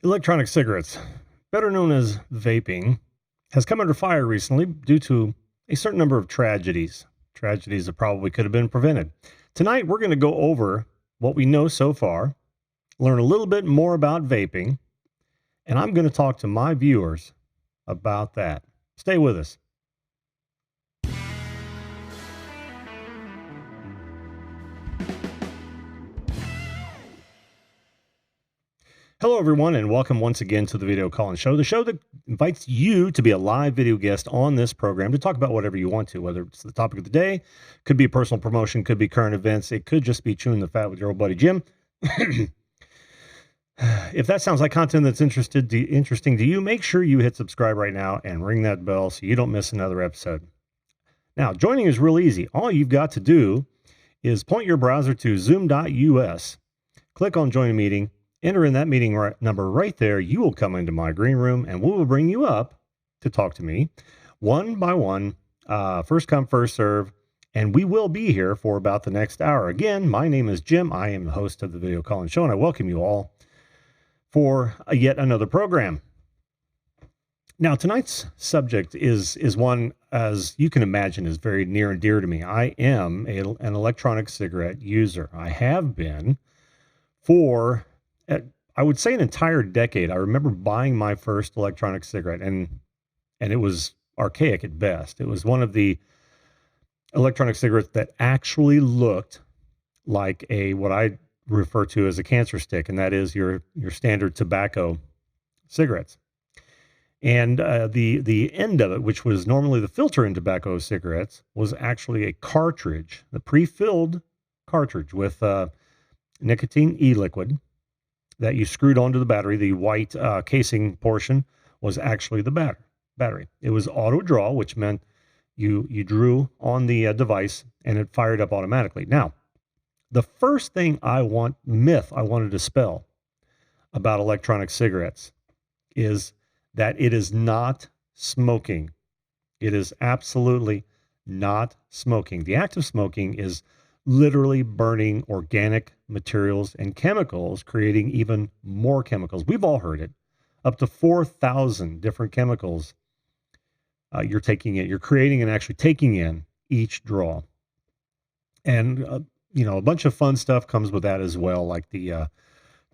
Electronic cigarettes, better known as vaping, has come under fire recently due to a certain number of tragedies. Tragedies that probably could have been prevented. Tonight, we're going to go over what we know so far, learn a little bit more about vaping, and I'm going to talk to my viewers about that. Stay with us. Hello, everyone, and welcome once again to the Video Call-In Show, the show that invites you to be a live video guest on this program to talk about whatever you want to, whether it's the topic of the day, could be a personal promotion, could be current events, it could just be chewing the fat with your old buddy Jim. If that sounds like content that's interesting to you, make sure you hit subscribe right now and ring that bell so you don't miss another episode. Now, joining is real easy. All you've got to do is point your browser to zoom.us, click on Join a Meeting, enter in that meeting number right there. You will come into my green room and we will bring you up to talk to me one by one, first come, first serve. And we will be here for about the next hour. Again, my name is Jim. I am the host of the Video Call-In Show, and I welcome you all for yet another program. Now, tonight's subject is one, as you can imagine, is very near and dear to me. I am an electronic cigarette user. I have been for, I would say, an entire decade. I remember buying my first electronic cigarette, and it was archaic at best. It was one of the electronic cigarettes that actually looked like what I refer to as a cancer stick, and that is your standard tobacco cigarettes. And the end of it, which was normally the filter in tobacco cigarettes, was actually a cartridge, the pre-filled cartridge with nicotine e-liquid that you screwed onto the battery. The white casing portion was actually the battery. It was auto draw, which meant you drew on the device and it fired up automatically. Now, the first thing myth I want to dispel about electronic cigarettes is that it is not smoking. It is absolutely not smoking. The act of smoking is literally burning organic materials and chemicals, creating even more chemicals. We've all heard it. Up to 4,000 different chemicals you're creating and actually taking in each draw. And, a bunch of fun stuff comes with that as well, like the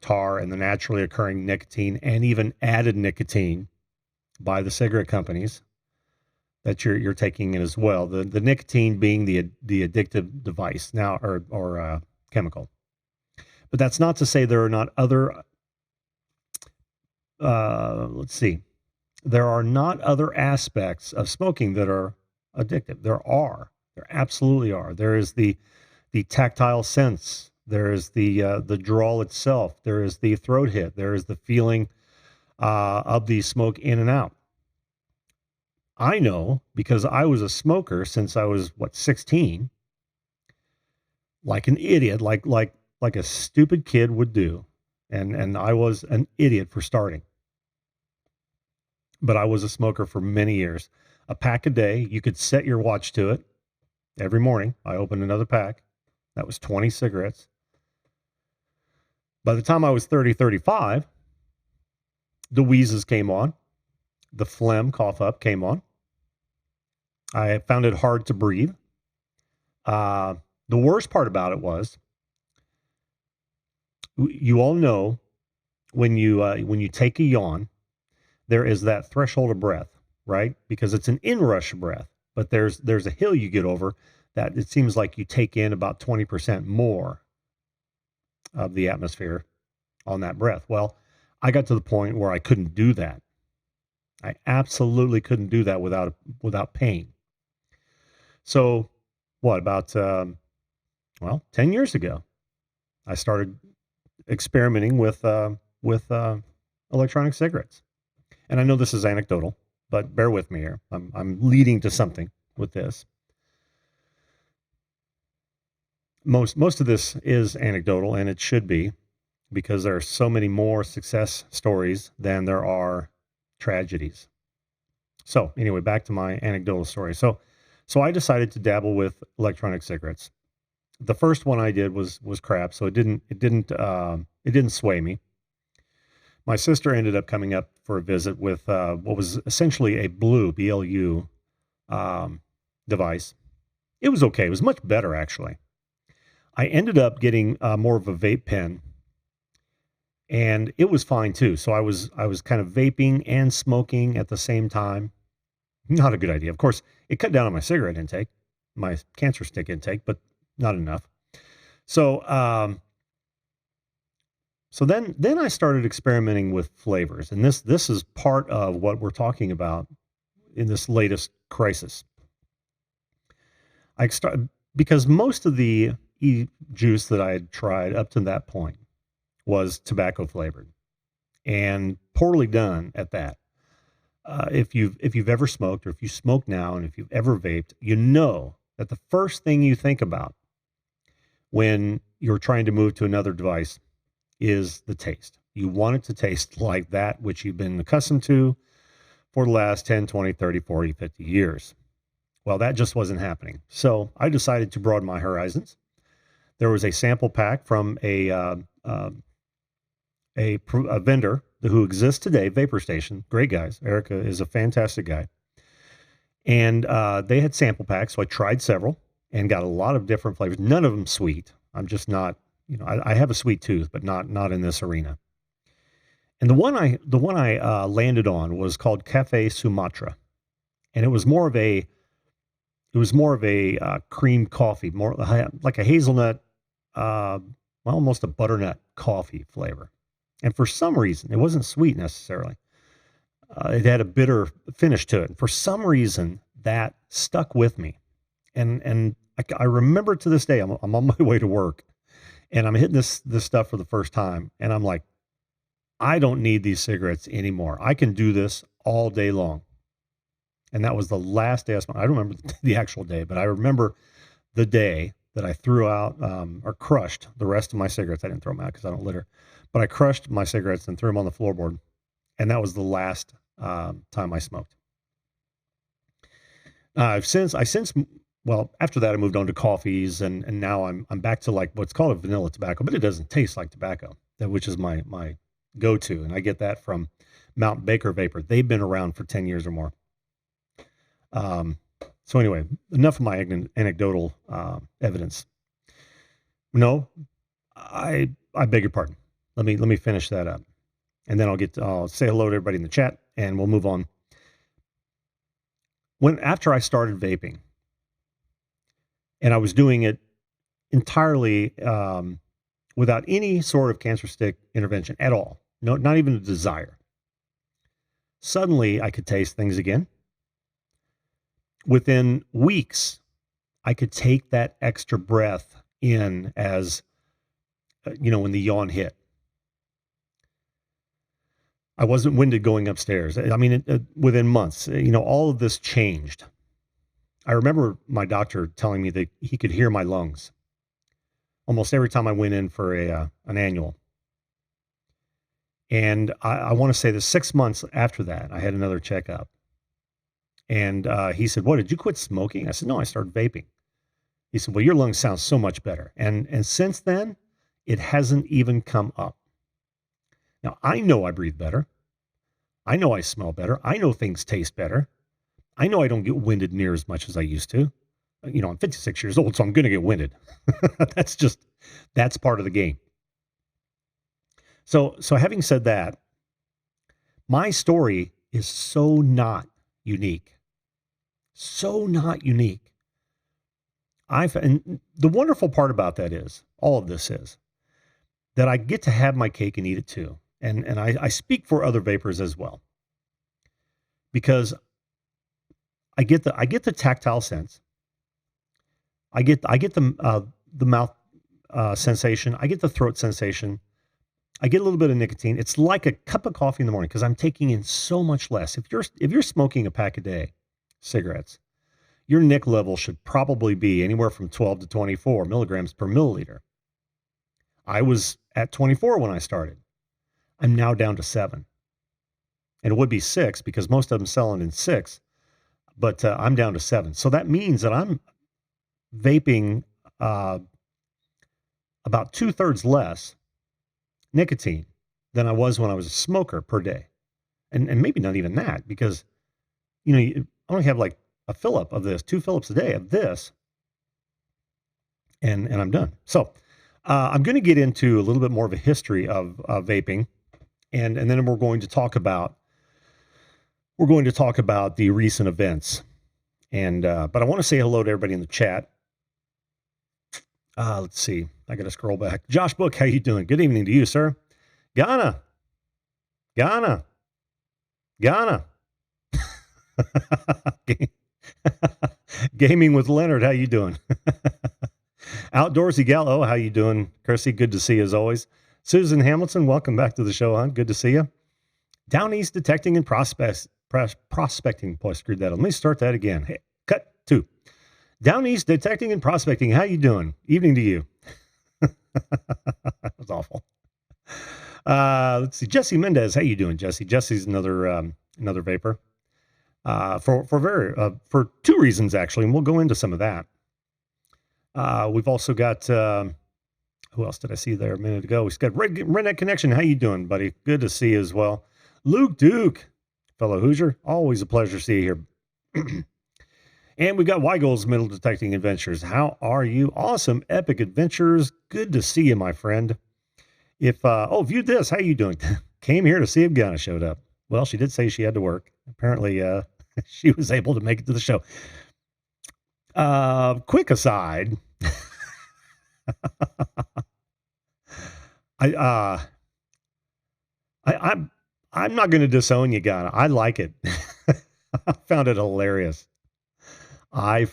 tar and the naturally occurring nicotine and even added nicotine by the cigarette companies that you're taking in as well. The nicotine being the addictive device now or chemical. But that's not to say there are not other, there are not other aspects of smoking that are addictive. There absolutely are. There is the tactile sense. There is the drawl itself. There is the throat hit. There is the feeling of the smoke in and out. I know because I was a smoker since I was 16, like an idiot, like a stupid kid would do. And I was an idiot for starting. But I was a smoker for many years. A pack a day. You could set your watch to it. Every morning, I opened another pack. That was 20 cigarettes. By the time I was 35, the wheezes came on. The phlegm, cough up, came on. I found it hard to breathe. The worst part about it was, you all know when you take a yawn, there is that threshold of breath, right? Because it's an inrush breath, but there's a hill you get over that it seems like you take in about 20% more of the atmosphere on that breath. Well, I got to the point where I couldn't do that. I absolutely couldn't do that without pain. So about 10 years ago, I started experimenting with electronic cigarettes. And I know this is anecdotal, but bear with me here. I'm leading to something with this. Most of this is anecdotal, and it should be, because there are so many more success stories than there are tragedies. So anyway, back to my anecdotal story. So I decided to dabble with electronic cigarettes. The first one I did was crap, so it didn't sway me. My sister ended up coming up for a visit with what was essentially a blue BLU device. It was okay. It was much better actually. I ended up getting more of a vape pen, and it was fine too. So I was kind of vaping and smoking at the same time. Not a good idea. Of course, it cut down on my cigarette intake, my cancer stick intake, but not enough. So then I started experimenting with flavors, and this is part of what we're talking about in this latest crisis. I started because most of the juice that I had tried up to that point was tobacco flavored and poorly done at that. If you've ever smoked, or if you smoke now, and if you've ever vaped, you know that the first thing you think about when you're trying to move to another device is the taste. You want it to taste like that which you've been accustomed to for the last 10, 20, 30, 40, 50 years. Well, that just wasn't happening. So I decided to broaden my horizons. There was a sample pack from a vendor who exists today, Vapor Station. Great guys. Erica is a fantastic guy. And they had sample packs. So I tried several and got a lot of different flavors. None of them sweet. I'm just not, I have a sweet tooth, but not in this arena. And the one I landed on was called Cafe Sumatra. And it was more of a cream coffee, more like a hazelnut, almost a butternut coffee flavor. And for some reason, it wasn't sweet necessarily. It had a bitter finish to it. And for some reason, that stuck with me. And I remember to this day, I'm on my way to work, and I'm hitting this stuff for the first time. And I'm like, I don't need these cigarettes anymore. I can do this all day long. And that was the last day I smoked. I don't remember the actual day, but I remember the day that I threw out or crushed the rest of my cigarettes. I didn't throw them out because I don't litter, but I crushed my cigarettes and threw them on the floorboard. And that was the last time I smoked. Well, after that, I moved on to coffees, and now I'm back to like what's called a vanilla tobacco, but it doesn't taste like tobacco, which is my go-to. And I get that from Mount Baker Vapor. They've been around for 10 years or more. So anyway, enough of my anecdotal evidence. No, I beg your pardon. Let me finish that up, and then I'll say hello to everybody in the chat, and we'll move on. After I started vaping, and I was doing it entirely without any sort of cancer stick intervention at all, no, not even a desire. Suddenly, I could taste things again. Within weeks, I could take that extra breath in as, when the yawn hit. I wasn't winded going upstairs. I mean, within months, all of this changed. I remember my doctor telling me that he could hear my lungs almost every time I went in for an annual. And I want to say that 6 months after that, I had another checkup. And he said, "What, did you quit smoking?" I said, "No, I started vaping." He said, "Well, your lungs sound so much better." And since then, it hasn't even come up. Now, I know I breathe better. I know I smell better. I know things taste better. I know I don't get winded near as much as I used to. I'm 56 years old, so I'm going to get winded. That's part of the game. So having said that, my story is so not unique. So not unique. And the wonderful part about that is, all of this is, that I get to have my cake and eat it too. And I speak for other vapors as well. Because I get the tactile sense. I get the mouth sensation. I get the throat sensation. I get a little bit of nicotine. It's like a cup of coffee in the morning because I'm taking in so much less. If you're smoking a pack a day, cigarettes, your nic level should probably be anywhere from 12 to 24 milligrams per milliliter. I was at 24 when I started. I'm now down to 7. And it would be 6 because most of them selling in 6, but I'm down to 7. So that means that I'm vaping about 2/3 less nicotine than I was when I was a smoker per day. And maybe not even that, because, I only have like a fill up of this, 2 fill-ups a day of this, and I'm done. So, I'm going to get into a little bit more of a history of vaping, and then we're going to talk about the recent events. And but I want to say hello to everybody in the chat. Let's see. I got to scroll back. Josh Book, how you doing? Good evening to you, sir. Ghana. Gaming with Leonard, how you doing? Outdoorsy Gallo, how you doing? Chrissy, good to see you as always. Susan Hamilton, welcome back to the show, hon. Good to see you. Down East Detecting and Prospecting. Boy, I screwed that up. Let me start that again. Hey, cut 2. Down East Detecting and Prospecting, how you doing? Evening to you. That was awful. Let's see. Jesse Mendez, how you doing, Jesse? Jesse's another vapor. For 2 reasons actually, and we'll go into some of that. We've also got who else did I see there a minute ago? We've got Redneck Connection. How you doing, buddy? Good to see you as well. Luke Duke, fellow Hoosier, always a pleasure to see you here. And we got Weigel's Metal Detecting Adventures. How are you? Awesome, epic adventures. Good to see you, my friend. If viewed this, how you doing? Came here to see if Ghana showed up. Well, she did say she had to work. Apparently, she was able to make it to the show. Quick aside. I'm not going to disown you, Ghana. I like it. I found it hilarious. A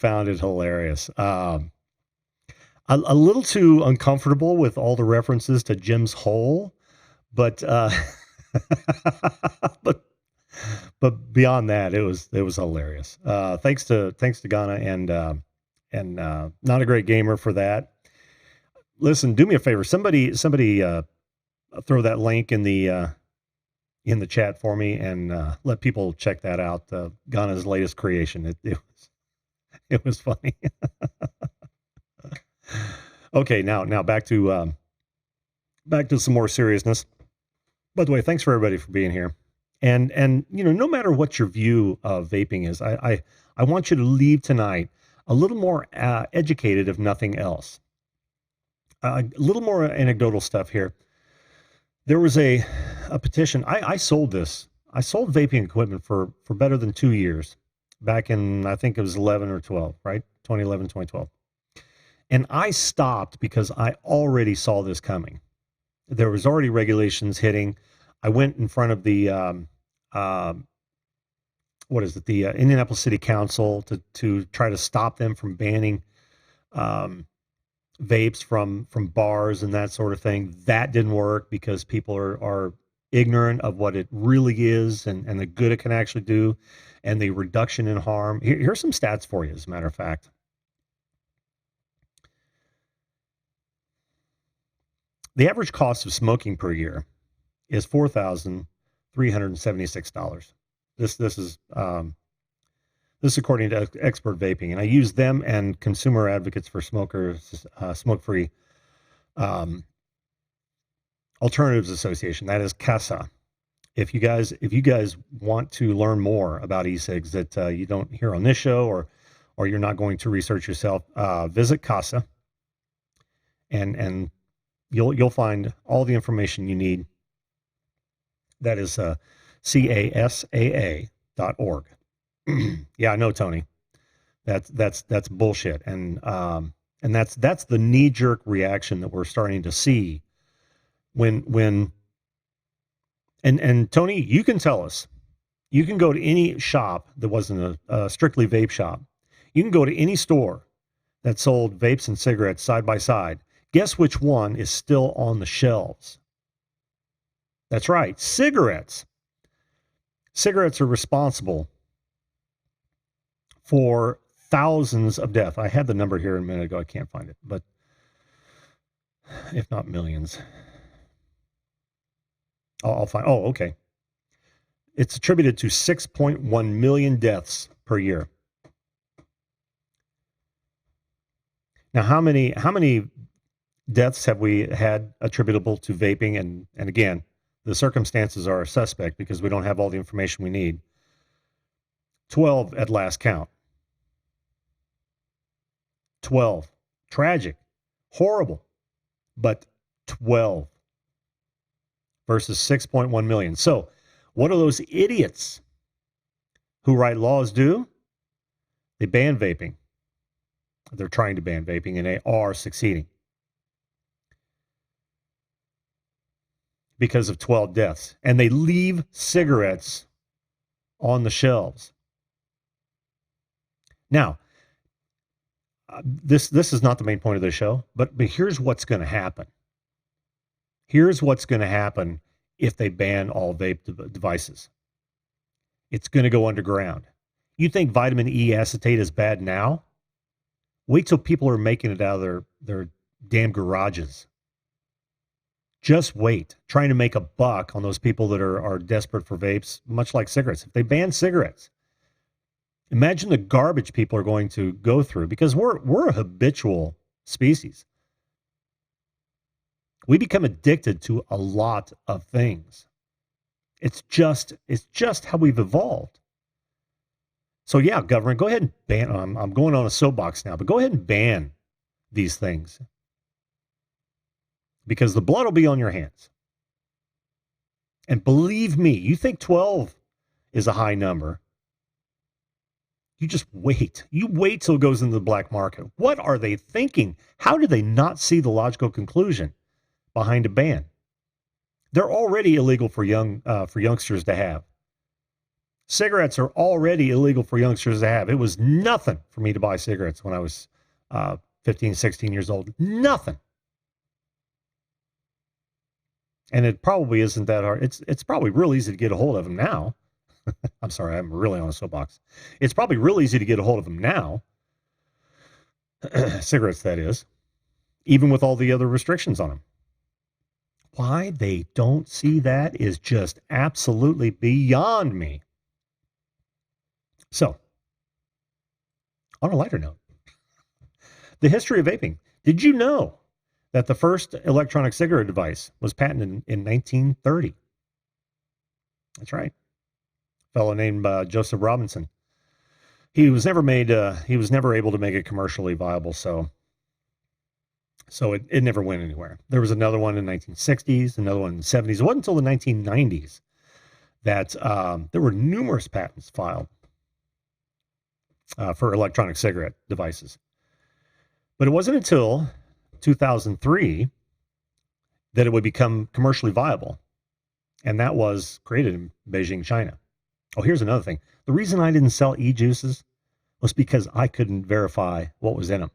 little too uncomfortable with all the references to Jim's hole, but but beyond that, it was hilarious. Thanks to Ghana and Not a Great Gamer for that. Listen, do me a favor. Somebody throw that link in the chat for me and let people check that out. Ghana's latest creation. It was funny. Okay, now back to some more seriousness. By the way, thanks for everybody for being here. And no matter what your view of vaping is, I want you to leave tonight a little more educated, if nothing else. A little more anecdotal stuff here. There was a petition. I sold this. I sold vaping equipment for better than 2 years back in, I think it was 11 or 12, right? 2011, 2012. And I stopped because I already saw this coming. There was already regulations hitting. I went in front of the, the Indianapolis City Council to try to stop them from banning vapes from bars and that sort of thing. That didn't work because people are ignorant of what it really is and the good it can actually do and the reduction in harm. Here's some stats for you, as a matter of fact. The average cost of smoking per year is $4,376. This is according to Expert Vaping, and I use them and Consumer Advocates for Smokers, Smoke-Free Alternatives Association. That is CASA. If you guys want to learn more about e-cigs that you don't hear on this show, or you're not going to research yourself, visit CASA, and you'll find all the information you need. That is CASAA.org. Yeah, I know, Tony. That's bullshit, and that's the knee-jerk reaction that we're starting to see when and Tony, you can tell us. You can go to any shop that wasn't a strictly vape shop. You can go to any store that sold vapes and cigarettes side by side. Guess which one is still on the shelves? That's right, cigarettes. Cigarettes are responsible for thousands of deaths. I had the number here a minute ago. I can't find it, but if not millions. I'll find. Oh, okay. It's attributed to 6.1 million deaths per year. Now, how many deaths have we had attributable to vaping? And again, the circumstances are suspect because we don't have all the information we need. 12 at last count. 12. Tragic. Horrible. But 12 versus 6.1 million. So what do those idiots who write laws do? They ban vaping. They're trying to ban vaping, and they are succeeding. Because of 12 deaths. And they leave cigarettes on the shelves. Now, this is not the main point of the show, but here's what's going to happen. Here's what's going to happen if they ban all vape devices. It's going to go underground. You think vitamin E acetate is bad now? Wait till people are making it out of their damn garages. Just wait. Trying to make a buck on those people that are desperate for vapes, much like cigarettes. If they ban cigarettes, imagine the garbage people are going to go through, because we're a habitual species. We become addicted to a lot of things. It's just how we've evolved. So yeah, government, go ahead and ban. I'm going on a soapbox now, but go ahead and ban these things, because the blood will be on your hands. And believe me, you think 12 is a high number. You just wait. You wait till it goes into the black market. What are they thinking? How do they not see the logical conclusion behind a ban? They're already illegal for youngsters to have. Cigarettes are already illegal for youngsters to have. It was nothing for me to buy cigarettes when I was 15, 16 years old. Nothing. And it probably isn't that hard. It's probably real easy to get a hold of them now. I'm sorry, I'm really on a soapbox. It's probably real easy to get a hold of them now. Cigarettes, that is. Even with all the other restrictions on them. Why they don't see that is just absolutely beyond me. So, on a lighter note, the history of vaping. Did you know that the first electronic cigarette device was patented in 1930? That's right. A fellow named Joseph Robinson. He was never able to make it commercially viable, so it never went anywhere. There was another one in the 1960s, another one in the 70s. It wasn't until the 1990s that there were numerous patents filed for electronic cigarette devices. But it wasn't until 2003 that it would become commercially viable. And that was created in Beijing, China. Oh, here's another thing. The reason I didn't sell e-juices was because I couldn't verify what was in them.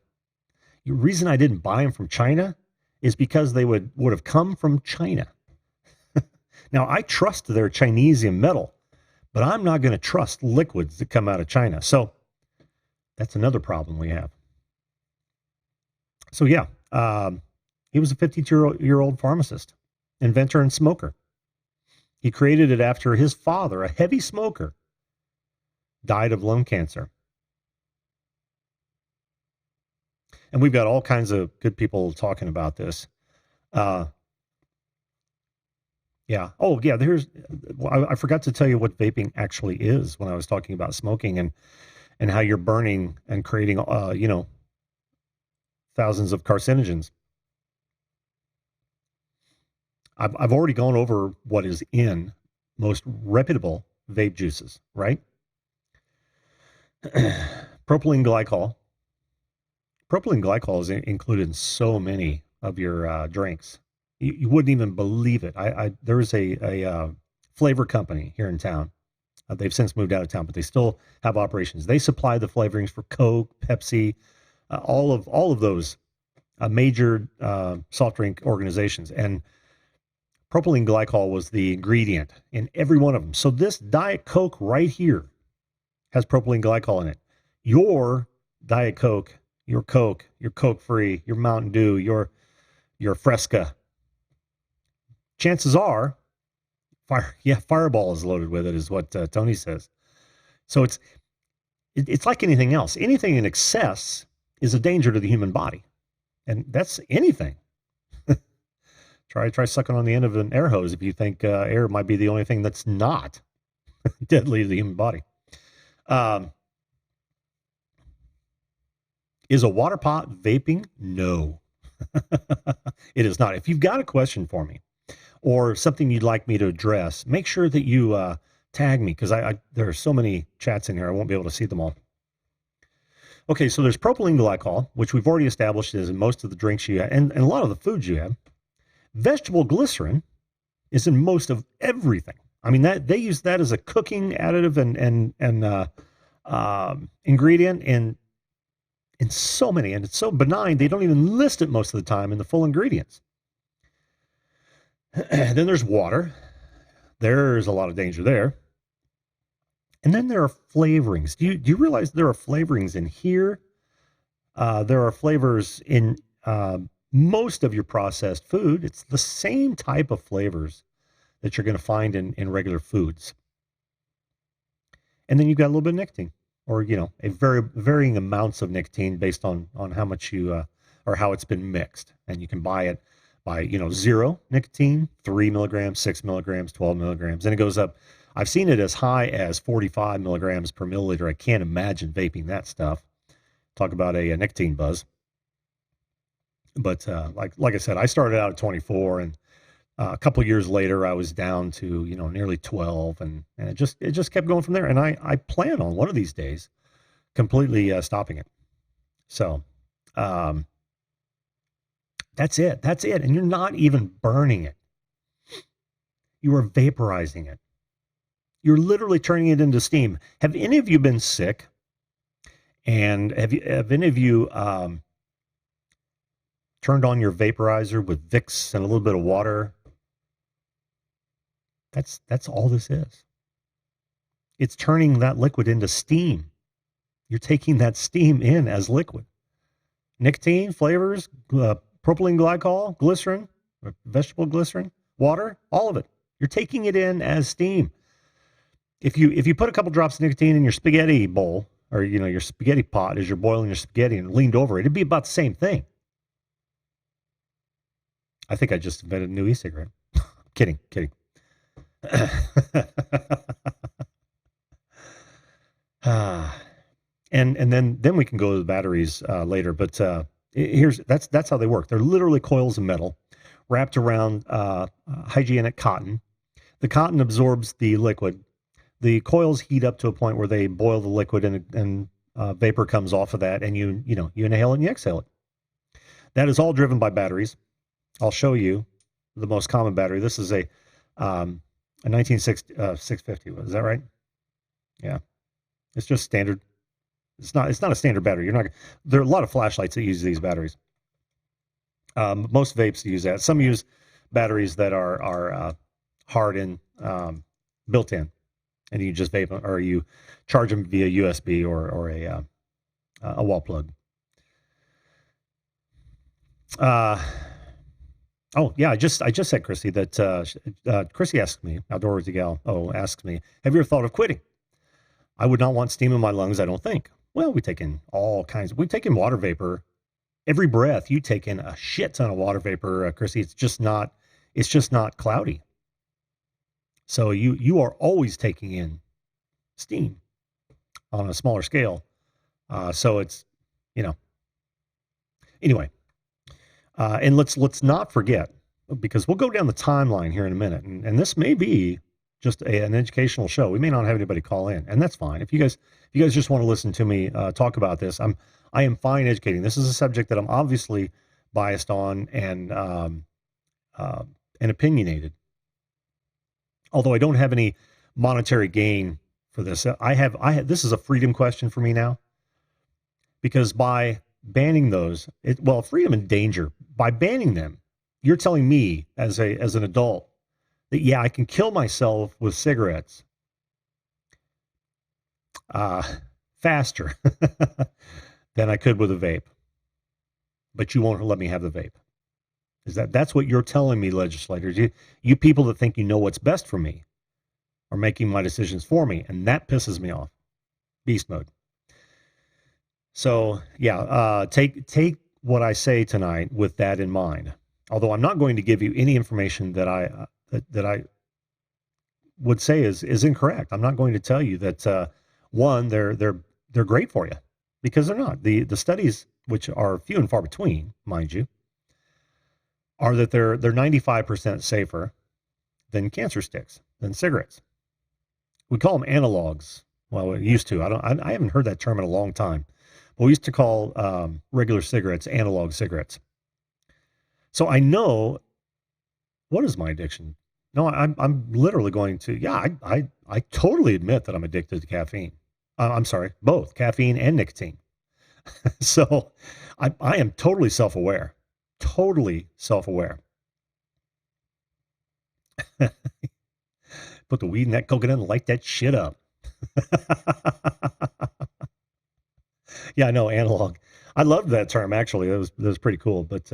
The reason I didn't buy them from China is because they would have come from China. Now, I trust their Chinesium metal, but I'm not going to trust liquids that come out of China. So that's another problem we have. So yeah, he was a 52-year-old pharmacist, inventor, and smoker. He created it after his father, a heavy smoker, died of lung cancer. And we've got all kinds of good people talking about this. Yeah. Oh, yeah. I forgot to tell you what vaping actually is when I was talking about smoking and how you're burning and creating, thousands of carcinogens. I've already gone over what is in most reputable vape juices, right? Propylene glycol. Propylene glycol is included in so many of your drinks. You wouldn't even believe it. There is a flavor company here in town. They've since moved out of town, but they still have operations. They supply the flavorings for Coke, Pepsi, all of those major soft drink organizations. And propylene glycol was the ingredient in every one of them. So this Diet Coke right here has propylene glycol in it. Your Diet Coke, your Coke Free, your Mountain Dew, your Fresca, chances are, Fireball is loaded with it, is what Tony says. So it's like anything else. Anything in excess is a danger to the human body. And that's anything. Try sucking on the end of an air hose if you think air might be the only thing that's not deadly to the human body. Is a water pot vaping? No, it is not. If you've got a question for me or something you'd like me to address, make sure that you tag me, because there are so many chats in here, I won't be able to see them all. Okay, so there's propylene glycol, which we've already established is in most of the drinks you have, and a lot of the foods you have. Vegetable glycerin is in most of everything. I mean, that they use that as a cooking additive and ingredient in so many, and it's so benign they don't even list it most of the time in the full ingredients. Then there's water. There's a lot of danger there. And then there are flavorings. Do you realize there are flavorings in here? There are flavors in most of your processed food. It's the same type of flavors that you're going to find in regular foods. And then you've got a little bit of nicotine, or, a varying amounts of nicotine based on how much you, or how it's been mixed. And you can buy it by, 0 nicotine, 3 milligrams, 6 milligrams, 12 milligrams. And it goes up. I've seen it as high as 45 milligrams per milliliter. I can't imagine vaping that stuff. Talk about a nicotine buzz. But like I said, I started out at 24, and a couple of years later, I was down to nearly 12, and it just kept going from there. And I plan on one of these days completely stopping it. So that's it. And you're not even burning it. You are vaporizing it. You're literally turning it into steam. Have any of you been sick? And have any of you turned on your vaporizer with Vicks and a little bit of water? That's all this is. It's turning that liquid into steam. You're taking that steam in as liquid. Nicotine, flavors, propylene glycol, glycerin, vegetable glycerin, water, all of it. You're taking it in as steam. If you put a couple drops of nicotine in your spaghetti bowl, or your spaghetti pot as you're boiling your spaghetti and leaned over it, it'd be about the same thing. I think I just invented a new e-cigarette. Kidding. And then we can go to the batteries later. But that's how they work. They're literally coils of metal wrapped around hygienic cotton. The cotton absorbs the liquid. The coils heat up to a point where they boil the liquid, and vapor comes off of that, and you inhale it and you exhale it. That is all driven by batteries. I'll show you the most common battery. This is a 650. Is that right? Yeah, it's just standard. It's not a standard battery. There are a lot of flashlights that use these batteries. Most vapes use that. Some use batteries that are hard in, built in. And you just vape them, or you charge them via USB or a wall plug. Oh yeah, I just said, Chrissy, that Chrissy asked me, Outdoorsy Gal, asks me, have you ever thought of quitting? I would not want steam in my lungs, I don't think. Well, we take in all kinds. We take in water vapor. Every breath you take in a shit ton of water vapor, Chrissy. It's just not cloudy. So you are always taking in steam on a smaller scale. So it's, anyway. And let's not forget, because we'll go down the timeline here in a minute, and this may be just an educational show. We may not have anybody call in, and that's fine. If you guys just want to listen to me talk about this, I am fine educating. This is a subject that I'm obviously biased on and opinionated. Although I don't have any monetary gain for this. This is a freedom question for me now, because by banning those, freedom and danger, by banning them, you're telling me as an adult that, yeah, I can kill myself with cigarettes faster than I could with a vape, but you won't let me have the vape. That's what you're telling me, legislators? You people that think you know what's best for me are making my decisions for me, and that pisses me off. Beast mode. So yeah, take what I say tonight with that in mind. Although I'm not going to give you any information that I would say is incorrect. I'm not going to tell you that one, they're great for you, because they're not. The studies, which are few and far between, mind you, are that they're 95% safer than cancer sticks, than cigarettes. We call them analogs. Well, we used to. I haven't heard that term in a long time. But we used to call regular cigarettes analog cigarettes. So I know, what is my addiction? No, I'm literally going to. Yeah, I totally admit that I'm addicted to caffeine. I'm sorry, both caffeine and nicotine. So I am totally self-aware. Totally self-aware. Put the weed in that coconut and light that shit up. Yeah, I know, analog. I loved that term, actually. That was pretty cool. But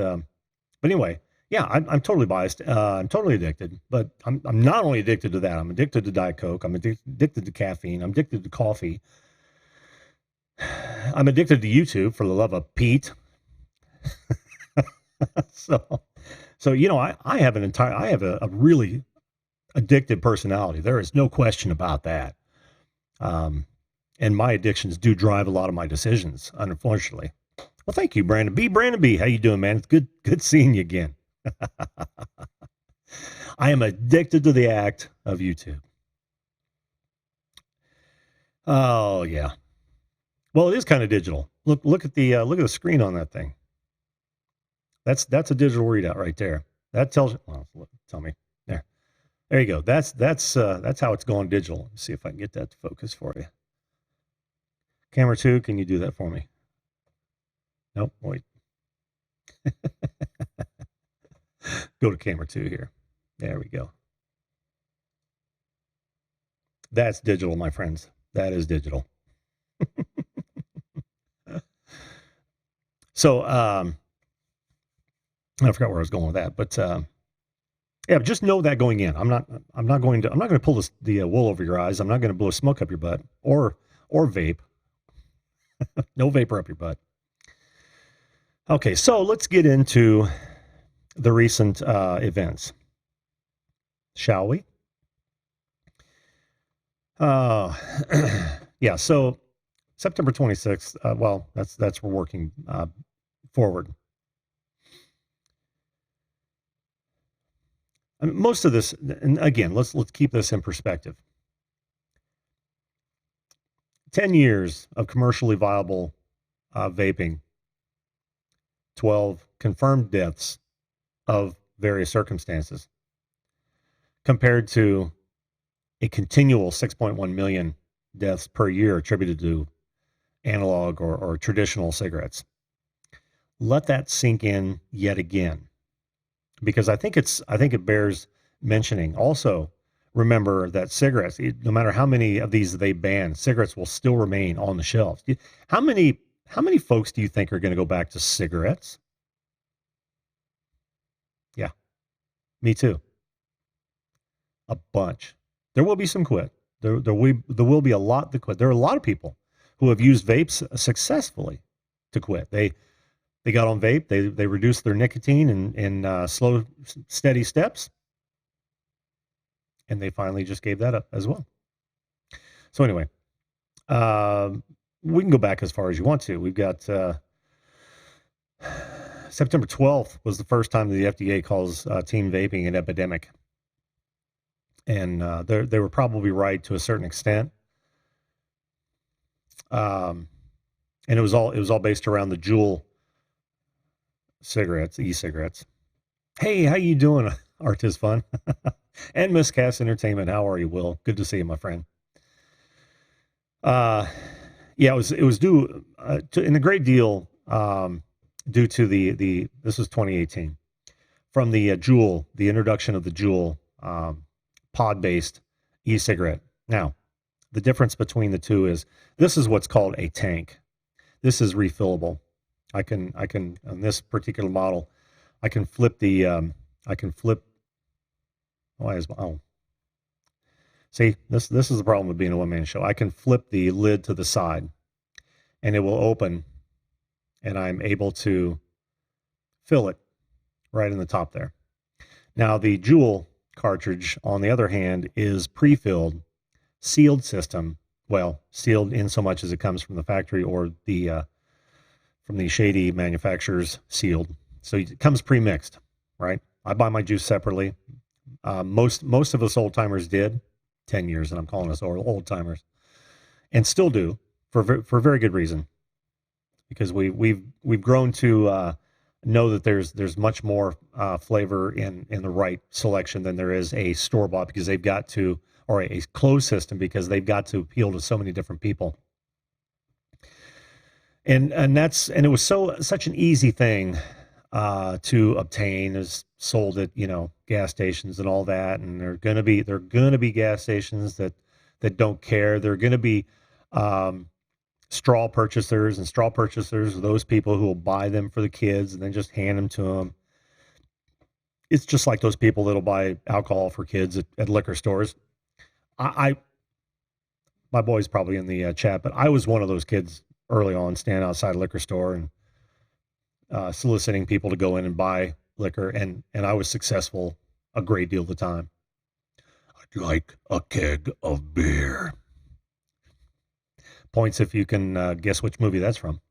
anyway, yeah, I'm totally biased. I'm totally addicted. But I'm not only addicted to that. I'm addicted to Diet Coke. I'm addicted to caffeine. I'm addicted to coffee. I'm addicted to YouTube, for the love of Pete. So you know, I have a really addictive personality. There is no question about that. And my addictions do drive a lot of my decisions, unfortunately. Well, thank you, Brandon B. Brandon B. How you doing, man? It's good seeing you again. I am addicted to the act of YouTube. Oh yeah. Well, it is kind of digital. Look at the screen on that thing. That's a digital readout right there. That tells you. Well, tell me there. There you go. That's how it's going digital. Let's see if I can get that to focus for you. Camera 2, can you do that for me? Nope, wait. Go to camera 2 here. There we go. That's digital, my friends. That is digital. So, I forgot where I was going with that, but yeah, just know that going in. I'm not going to pull the wool over your eyes. I'm not going to blow smoke up your butt or vape. No vapor up your butt. Okay, so let's get into the recent events, shall we? Yeah. So September 26th. Well, that's we're working forward. I mean, most of this, and again, let's keep this in perspective. 10 years of commercially viable vaping, 12 confirmed deaths of various circumstances, compared to a continual 6.1 million deaths per year attributed to analog or traditional cigarettes. Let that sink in yet again, because I think it bears mentioning. Also, remember that cigarettes, no matter how many of these they ban, cigarettes will still remain on the shelves. How many folks do you think are going to go back to cigarettes? Yeah, me too. A bunch. There will be some quit. There will be a lot that quit. There are a lot of people who have used vapes successfully to quit. They got on vape. They reduced their nicotine in slow, steady steps, and they finally just gave that up as well. So anyway, we can go back as far as you want to. We've got September 12th was the first time the FDA calls teen vaping an epidemic, and they were probably right to a certain extent. And it was all based around the Juul cigarettes, e-cigarettes. Hey, how you doing, Art is Fun? And Miss Cass Entertainment, how are you, Will? Good to see you, my friend. Yeah, it was due in a great deal due to the this was 2018, from the Juul, the introduction of the Juul pod-based e-cigarette. Now, the difference between the two is this is what's called a tank. This is refillable. I can on this particular model, I can flip the see, this is the problem with being a one-man show. I can flip the lid to the side and it will open, and I'm able to fill it right in the top there. Now, the Juul cartridge, on the other hand, is pre-filled, sealed system. Well, sealed in so much as it comes from the factory or the from the shady manufacturers sealed. So it comes pre-mixed, right? I buy my juice separately. Most of us old timers did 10 years, and I'm calling us old timers, and still do for very good reason, because we've grown to know that there's much more flavor in the right selection than there is a store bought, because they've got to, or a closed system, because they've got to appeal to so many different people. And it was such an easy thing to obtain, is sold at gas stations and all that. And there are gonna be gas stations that don't care. There are gonna be straw purchasers, and straw purchasers are those people who will buy them for the kids and then just hand them to them. It's just like those people that'll buy alcohol for kids at liquor stores. My boy's probably in the chat, but I was one of those kids early on, standing outside a liquor store and soliciting people to go in and buy liquor, and I was successful a great deal of the time. I'd like a keg of beer. Points if you can guess which movie that's from.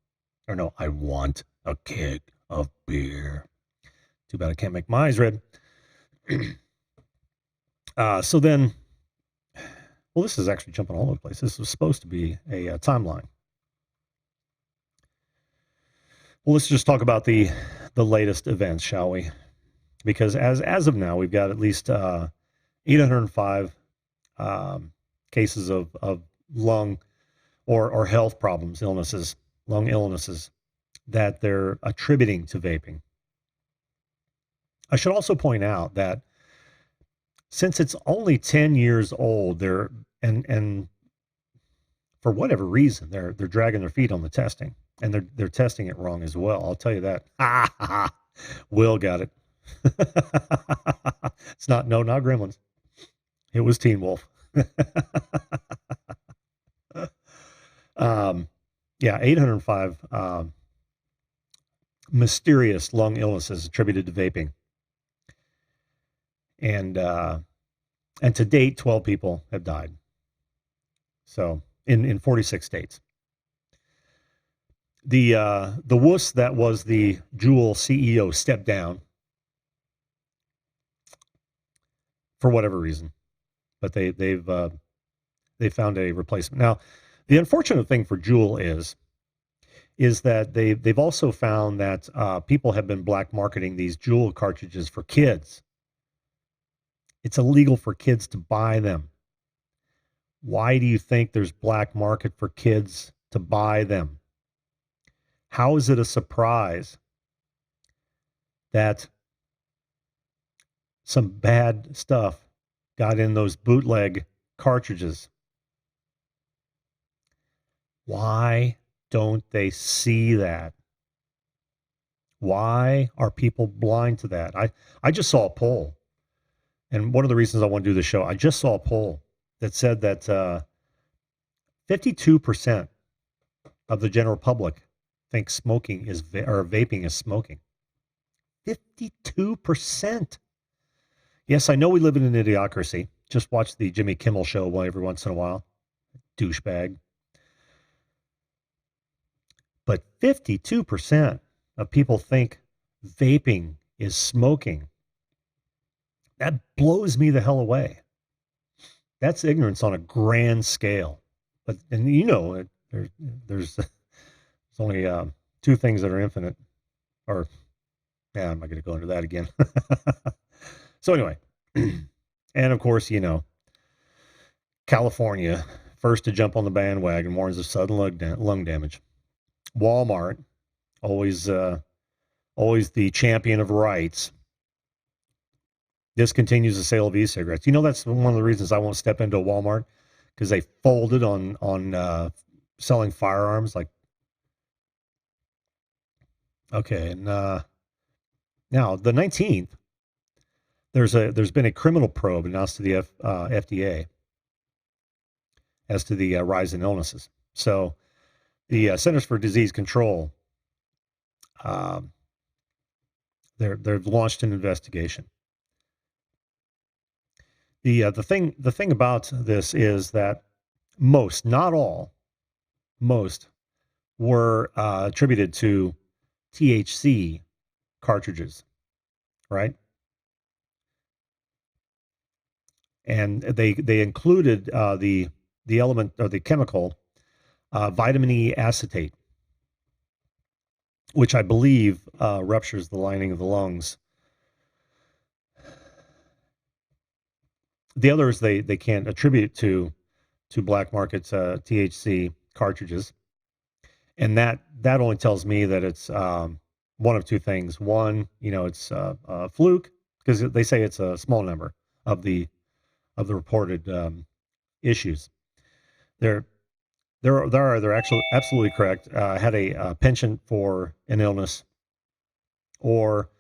Or no, I want a keg of beer. Too bad I can't make my eyes red. So then, well, this is actually jumping all over the place. This was supposed to be a timeline. Well, let's just talk about the latest events, shall we? Because as of now, we've got at least 805 cases of lung or health problems, lung illnesses that they're attributing to vaping. I should also point out that since it's only 10 years old, and for whatever reason, they're dragging their feet on the testing, and they're testing it wrong as well. I'll tell you that. Will got it. It's not Gremlins. It was Teen Wolf. Yeah, 805 mysterious lung illnesses attributed to vaping, and to date, 12 people have died. So in 46 states. The wuss that was the Juul CEO stepped down for whatever reason, but they've found a replacement. Now, the unfortunate thing for Juul is that they've also found that people have been black marketing these Juul cartridges for kids. It's illegal for kids to buy them. Why do you think there's black market for kids to buy them? How is it a surprise that some bad stuff got in those bootleg cartridges? Why don't they see that? Why are people blind to that? I just saw a poll, and one of the reasons I want to do the show, I just saw a poll that said that 52% of the general public think smoking is or vaping is smoking. 52%. Yes, I know we live in an idiocracy. Just watch the Jimmy Kimmel show every once in a while. Douchebag. But 52% of people think vaping is smoking. That blows me the hell away. That's ignorance on a grand scale. But, and there's only two things that are infinite. Or, yeah, I'm not going to go into that again. So anyway, and of course, California, first to jump on the bandwagon, warns of sudden lung damage. Walmart, always the champion of rights, discontinues the sale of e-cigarettes. That's one of the reasons I won't step into a Walmart, because they folded on selling firearms. Like, okay, and now the 19th, there's been a criminal probe announced to the FDA as to the rise in illnesses. So the Centers for Disease Control They've launched an investigation. The thing about this is that most, not all, most were attributed to THC cartridges, right? And they included the element or the chemical vitamin E acetate, which I believe ruptures the lining of the lungs. The others they can't attribute to black markets THC cartridges, and that only tells me that it's one of two things. One, it's a fluke because they say it's a small number of the reported issues. They're actually absolutely correct. Had a penchant for an illness, or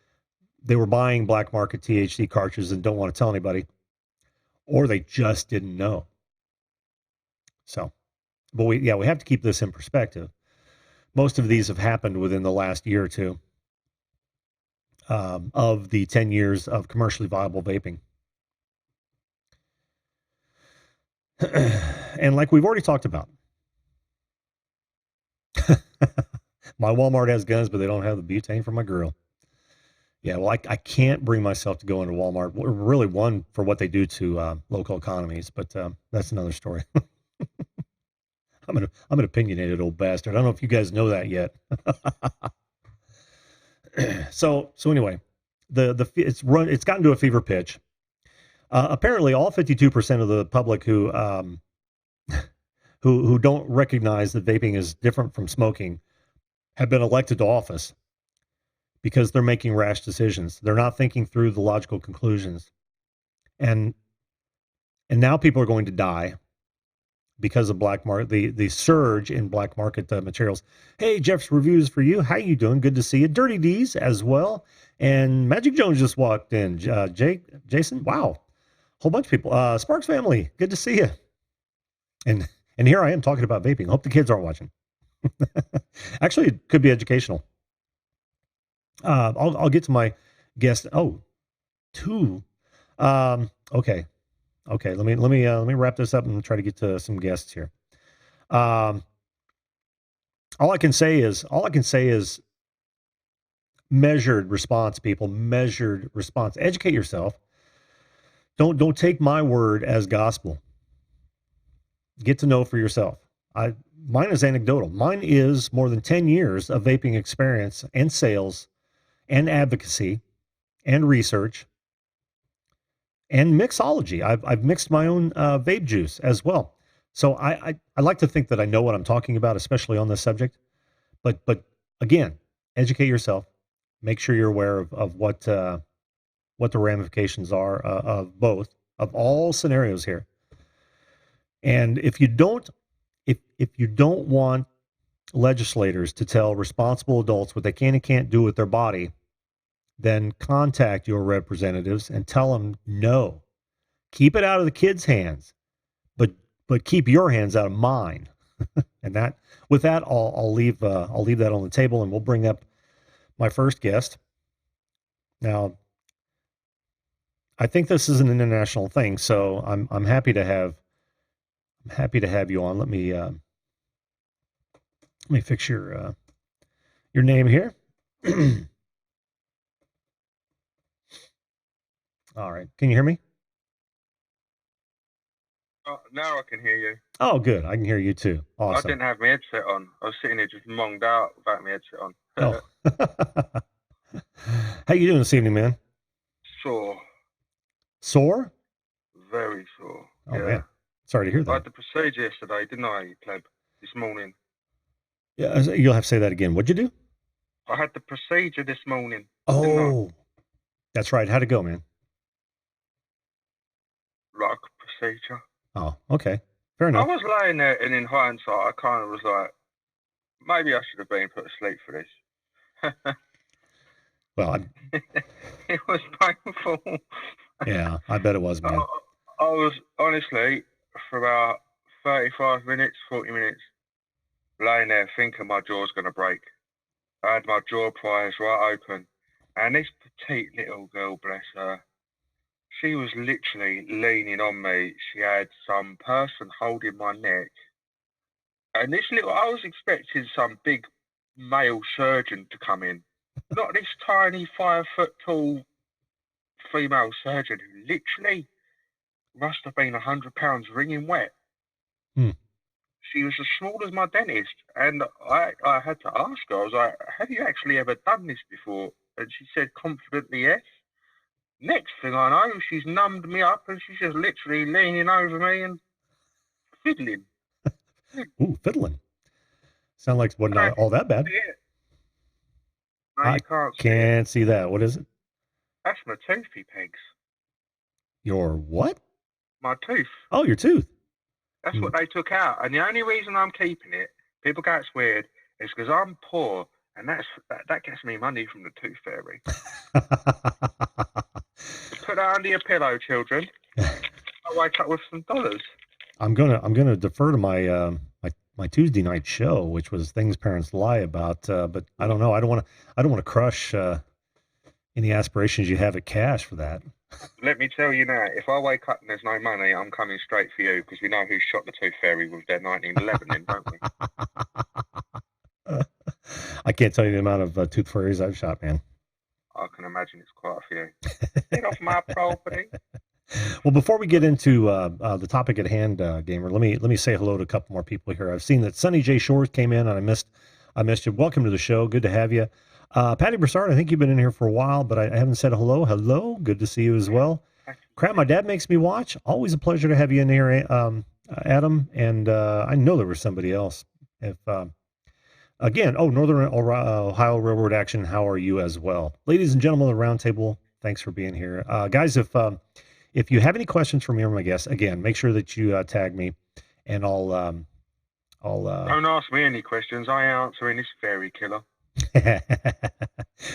they were buying black market THC cartridges and don't want to tell anybody, or they just didn't know. So, but we have to keep this in perspective. Most of these have happened within the last year or two of the 10 years of commercially viable vaping. And like we've already talked about, my Walmart has guns, but they don't have the butane for my grill. Yeah, well, I can't bring myself to go into Walmart. Really, one, for what they do to local economies, but that's another story. I'm an opinionated old bastard. I don't know if you guys know that yet. So anyway, it's gotten to a fever pitch. Apparently, all 52% of the public who don't recognize that vaping is different from smoking have been elected to office because they're making rash decisions. They're not thinking through the logical conclusions, and now people are going to die because of black market, the surge in black market materials. Hey, Jeff's reviews for you. How you doing? Good to see you. Dirty D's as well, and Magic Jones just walked in. Jason, wow, whole bunch of people. Sparks family, good to see you. And here I am talking about vaping. Hope the kids aren't watching. Actually, it could be educational. I'll get to my guest. Oh, two. Okay. Let me wrap this up and try to get to some guests here. All I can say is measured response, people. Measured response. Educate yourself. Don't take my word as gospel. Get to know for yourself. Mine is anecdotal. Mine is more than 10 years of vaping experience and sales and advocacy and research and mixology. I've mixed my own vape juice as well. So I like to think that I know what I'm talking about, especially on this subject. But again, educate yourself. Make sure you're aware of what the ramifications are of all scenarios here. And if you don't want legislators to tell responsible adults what they can and can't do with their body, then contact your representatives and tell them no. Keep it out of the kids' hands, but keep your hands out of mine. And with that, I'll leave that on the table, and we'll bring up my first guest. Now, I think this is an international thing, so I'm happy to have you on. Let me fix your name here. All right. Can you hear me? Now I can hear you. Oh, good. I can hear you too. Awesome. I didn't have my headset on. I was sitting here just monged out without my headset on. Oh. How you doing this evening, man? Sore. Sore? Very sore. Oh, yeah. Man. Sorry to hear that. I had the procedure yesterday, didn't I, Pleb? This morning. Yeah, you'll have to say that again. What'd you do? I had the procedure this morning. Oh, that's right. How'd it go, man? Like a procedure. Oh, okay. Fair enough. I was laying there, and in hindsight, I kind of was like, maybe I should have been put to sleep for this. Well, it was painful. Yeah, I bet it was, man. I was, honestly, for about 35 minutes, 40 minutes, laying there thinking my jaw's going to break. I had my jaw pliers right open, And this petite little girl, bless her, she was literally leaning on me. She had some person holding my neck. And I was expecting some big male surgeon to come in. Not this tiny 5 foot tall female surgeon who literally must have been 100 pounds wringing wet. Hmm. She was as small as my dentist. And I had to ask her, I was like, have you actually ever done this before? And she said confidently, yes. Next thing I know, she's numbed me up and she's just literally leaning over me and fiddling. Ooh, fiddling. Sound like what? Not all that bad. No, I you can't see that. What is it? That's my toothy pegs. Your what? My tooth. Oh, your tooth. That's what they took out. And the only reason I'm keeping it, people go, it's weird, is because I'm poor. And that gets me money from the tooth fairy. Put that under your pillow, children. I'll wake up with some dollars. I'm gonna defer to my my Tuesday night show, which was things parents lie about. But I don't know. I don't want to crush any aspirations you have at cash for that. Let me tell you now, if I wake up and there's no money, I'm coming straight for you because we know who shot the tooth fairy with their 1911 in, don't we? I can't tell you the amount of tooth fairies I've shot, man. I can imagine it's quite a few. Get off my property. Well, before we get into the topic at hand, gamer, let me say hello to a couple more people here. I've seen that Sunny J Shores came in, and I missed you. Welcome to the show. Good to have you. Patty Broussard, I think you've been in here for a while, but I haven't said hello. Hello. Good to see you as well. Crap, my dad makes me watch. Always a pleasure to have you in here, Adam. And I know there was somebody else. If again, Northern Ohio Railroad Action, how are you as well? Ladies and gentlemen of the round table, thanks for being here. Guys, if you have any questions for me or my guests, again, make sure that you tag me, and I'll don't ask me any questions. I answer in this fairy killer.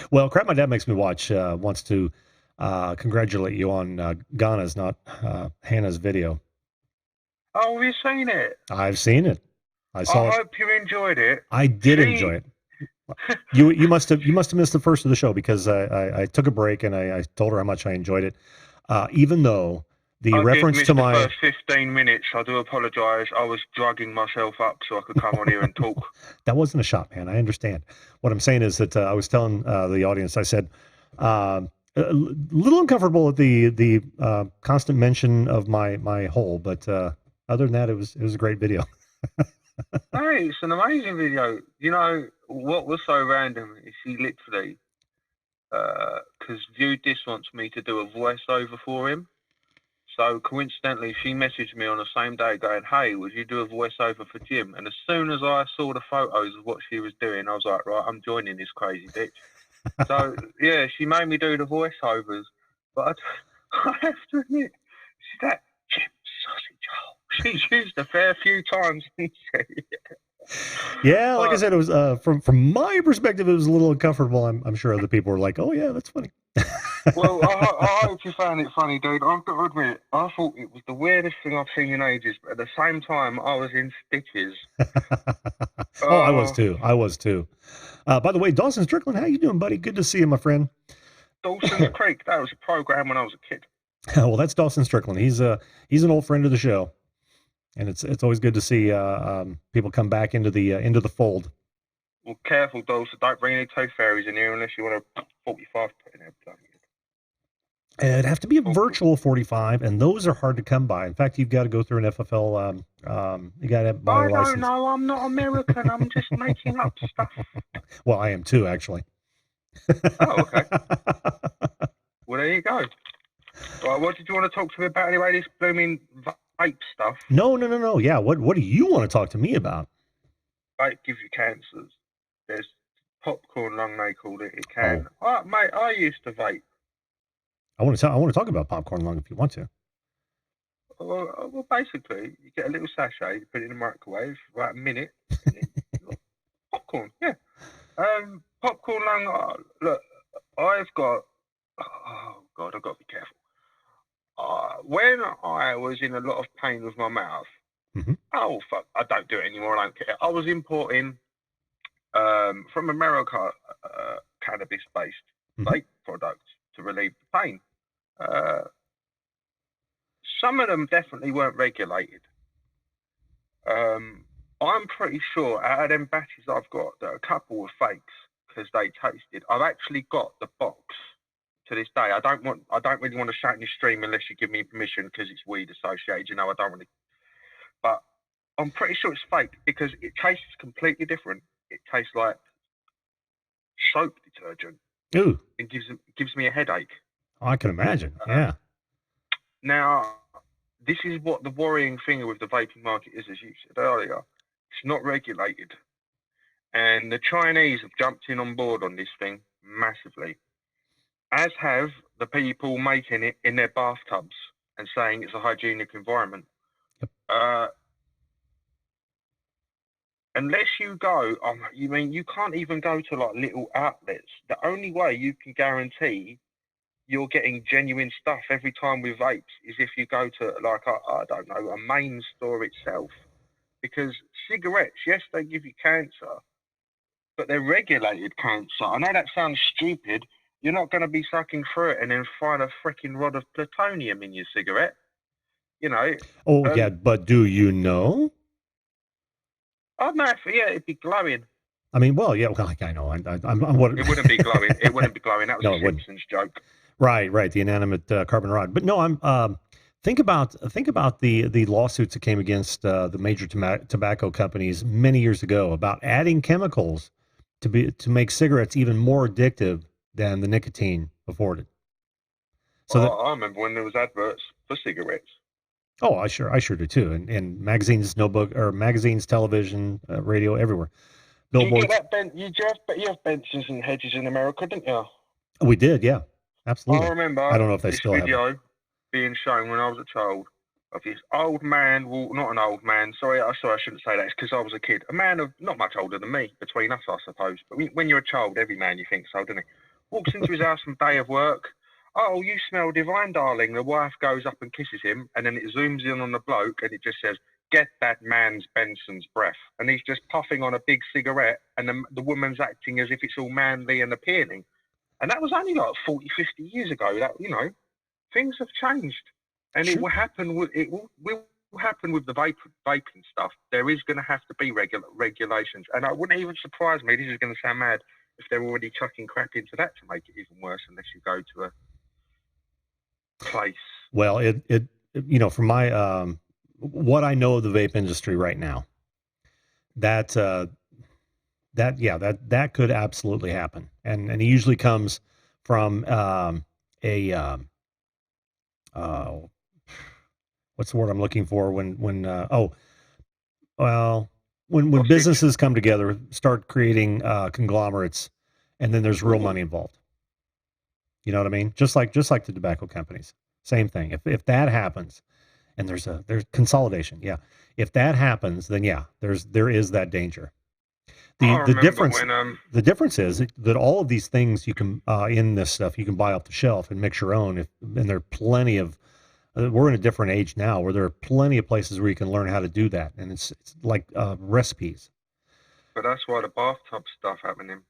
Well, crap, my dad makes me watch. Wants to congratulate you on Ghana's, not Hannah's video. Oh, have you seen it? I've seen it. I hope you enjoyed it. I did enjoy it. You must have missed the first of the show because I took a break and I told her how much I enjoyed it. Even though the reference to my first 15 minutes, I do apologize. I was drugging myself up so I could come on here and talk. That wasn't a shot, man. I understand. What I'm saying is that I was telling the audience, I said, a little uncomfortable at the constant mention of my hole, but other than that, it was a great video. Hey, it's an amazing video. You know what was so random is she literally, because Judith wants me to do a voiceover for him. So coincidentally, she messaged me on the same day going, hey, would you do a voiceover for Jim? And as soon as I saw the photos of what she was doing, I was like, right, I'm joining this crazy bitch. So, yeah, she made me do the voiceovers. But I have to admit, she's that Jim sausage hole. She's used a fair few times. Yeah, like I said, it was from my perspective, it was a little uncomfortable. I'm sure other people were like, "Oh yeah, that's funny." Well, I hope you found it funny, dude. I've got to admit, I thought it was the weirdest thing I've seen in ages, but at the same time, I was in stitches. I was too. By the way, Dawson Strickland, how you doing, buddy? Good to see you, my friend. Dawson's Creek. That was a program when I was a kid. Well, that's Dawson Strickland. He's an old friend of the show. And it's always good to see people come back into the fold. Well, careful, Dawson. Don't bring any tooth fairies in here unless you want a 45 put in there. It'd have to be a virtual 45, and those are hard to come by. In fact, you've got to go through an FFL. You got to buy a license. I don't know. I'm not American. I'm just making up stuff. Well, I am too, actually. Oh, okay. Well, there you go. Right, what did you want to talk to me about anyway? This blooming vape stuff. No. Yeah, what do you want to talk to me about? Vape gives you cancers. There's popcorn lung, they called it. It can. Oh. Mate, I used to vape. I want to talk about popcorn lung if you want to. Well, basically, you get a little sachet, you put it in the microwave for about a minute. Popcorn, yeah. Popcorn lung. Look, I've got. Oh God, I've got to be careful. When I was in a lot of pain with my mouth, oh fuck, I don't do it anymore. I don't care. I was importing from America cannabis-based vape. products to relieve the pain. Some of them definitely weren't regulated. I'm pretty sure out of them batches I've got that a couple were fakes because they tasted. I've actually got the box to this day. I don't really want to shout in your stream unless you give me permission because it's weed associated. You know, I don't really. But I'm pretty sure it's fake because it tastes completely different. It tastes like soap detergent. Ooh. It gives me a headache. Oh, I can imagine. Yeah. Now, this is what the worrying thing with the vaping market is, as you said earlier. It's not regulated. And the Chinese have jumped in on board on this thing massively, as have the people making it in their bathtubs and saying it's a hygienic environment. Yep. Unless you go, you can't even go to like little outlets. The only way you can guarantee you're getting genuine stuff every time with vapes is if you go to like, I don't know, a main store itself. Because cigarettes, yes, they give you cancer, but they're regulated cancer. I know that sounds stupid. You're not going to be sucking through it and then find a freaking rod of plutonium in your cigarette. You know. Oh, yeah, but do you know? Oh, no, yeah, it'd be glowing. I mean, well, yeah, well, I know. I'm what... It wouldn't be glowing. It wouldn't be glowing. That was no, a Simpsons joke. Right. The inanimate carbon rod. But no, I'm... Think about the lawsuits that came against the major tobacco companies many years ago about adding chemicals to make cigarettes even more addictive than the nicotine afforded. So I remember when there was adverts for cigarettes. Oh, I sure do too. And magazines, magazines, television, radio, everywhere. Billboards. You get that you have benches and hedges in America, didn't you? We did, yeah, absolutely. I remember. I don't know if they still have video being shown when I was a child of this old man. Well, not an old man. Sorry, I shouldn't say that. It's because I was a kid. A man of not much older than me, between us, I suppose. But when you're a child, every man you think so, doesn't he? Walks into his house on day of work. Oh, you smell divine, darling. The wife goes up and kisses him, and then it zooms in on the bloke, and it just says, "Get that man's Benson's breath." And he's just puffing on a big cigarette, and the woman's acting as if it's all manly and appealing. And that was only like 40, 50 years ago. That, you know, things have changed, and sure. It will happen with the vaping stuff. There is going to have to be regulations, and it wouldn't even surprise me. This is going to sound mad if they're already chucking crap into that to make it even worse. Unless you go to a place. Well, it you know, from my what I know of the vape industry right now, that could absolutely happen, and it usually comes from what's the word I'm looking for when businesses come together, start creating conglomerates, and then there's real money involved. You know what I mean? Just like the tobacco companies. Same thing. If that happens, and there's consolidation, yeah. If that happens, then yeah, there is that danger. The difference is that all of these things you can in this stuff you can buy off the shelf and mix your own. And there are plenty of. We're in a different age now where there are plenty of places where you can learn how to do that, and it's like recipes. But that's why the bathtub stuff happening.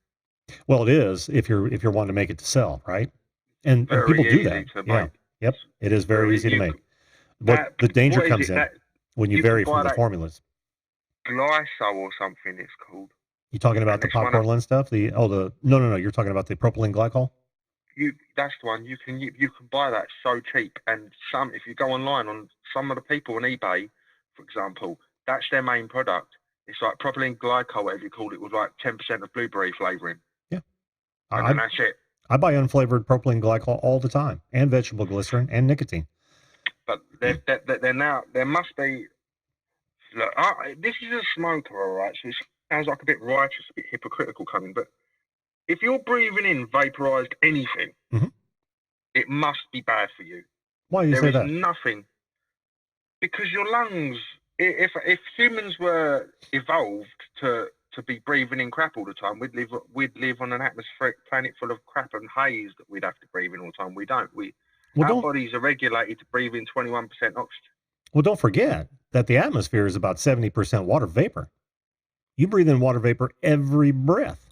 Well, it is if you're wanting to make it to sell, right? And people do that. Yeah. Yep. It is very easy to make. But the danger comes in when you vary from the formulas. Glycol or something it's called. You talking about the popcorn stuff? No. You're talking about the propylene glycol? That's the one. You can buy that so cheap, and if you go online on some of the people on eBay, for example, that's their main product. It's like propylene glycol, whatever you call it, with like 10% of blueberry flavoring. Yeah. And that's it. I buy unflavored propylene glycol all the time, and vegetable glycerin, and nicotine. But they're now, there must be, look, this is a smoker, all right, so it sounds like a bit righteous, a bit hypocritical coming, but if you're breathing in vaporized anything, it must be bad for you. Why do you say that? There is nothing, because your lungs, if humans were evolved to be breathing in crap all the time, we'd live on an atmospheric planet full of crap and haze that we'd have to breathe in all the time. We don't. Our bodies are regulated to breathe in 21% oxygen. Well, don't forget that the atmosphere is about 70% water vapor. You breathe in water vapor every breath.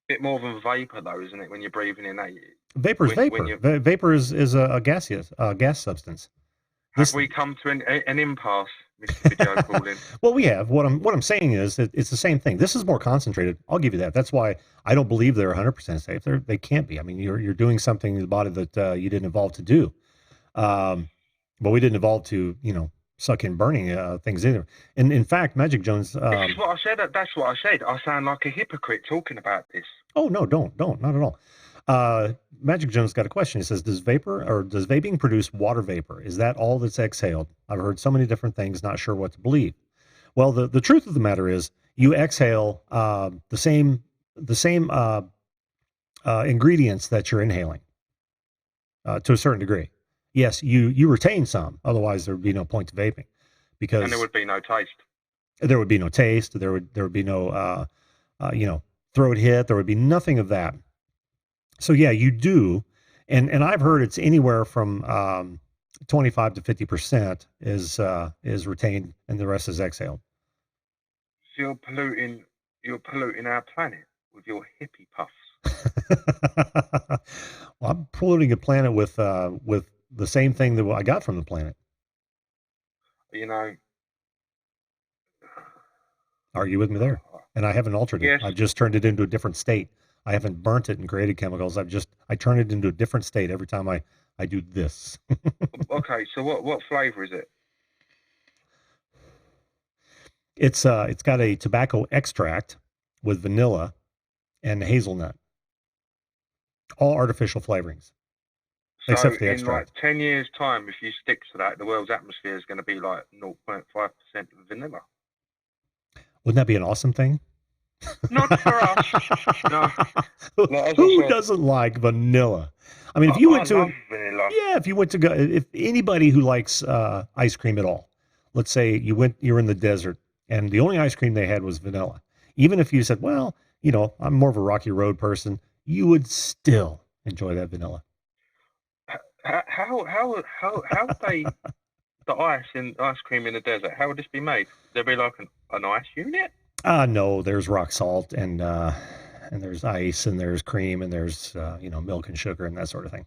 Bit more than vapor though, isn't it? When you're breathing in that. Vapor is When vapor. you Vapor is a gaseous gas substance. have we come to an impasse, Mr. Video Calling? Well, we have. What I'm saying is that it's the same thing. This is more concentrated. I'll give you that. That's why I don't believe they're 100% safe. They can't be. I mean, you're doing something in the body that you didn't evolve to do. But we didn't evolve to suck in burning things either. And in fact, Magic Jones. This is what I said. That's what I said. I sound like a hypocrite talking about this. Oh no, don't, not at all. Magic Jones got a question. He says, does vaping produce water vapor? Is that all that's exhaled? I've heard so many different things, not sure what to believe. Well, the truth of the matter is you exhale the same ingredients that you're inhaling to a certain degree. Yes, you retain some, otherwise there would be no point to vaping, because and there would be no taste. There would be no taste. There would be no throat hit. There would be nothing of that. So yeah, you do, and I've heard it's anywhere from 25 to 50% is retained, and the rest is exhaled. So you're polluting our planet with your hippie puffs. Well, I'm polluting a planet with the same thing that I got from the planet. Are you with me there? And I haven't altered it. Yes. I've just turned it into a different state. I haven't burnt it and created chemicals. I turn it into a different state every time I do this. Okay, so what flavor is it? It's got a tobacco extract with vanilla and hazelnut. All artificial flavorings. So except for the in extract. like 10 years' time, if you stick to that, the world's atmosphere is going to be like 0.5% vanilla. Wouldn't that be an awesome thing? Not for us. No. Who doesn't like vanilla? I mean, if you went to vanilla. Yeah, if you went to go, if anybody who likes ice cream at all, let's say you're in the desert and the only ice cream they had was vanilla. Even if you said, well, I'm more of a Rocky Road person, you would still enjoy that vanilla. How they the ice cream in the desert? How would this be made? Would there be like an ice unit? No, there's rock salt and there's ice and there's cream and there's milk and sugar and that sort of thing.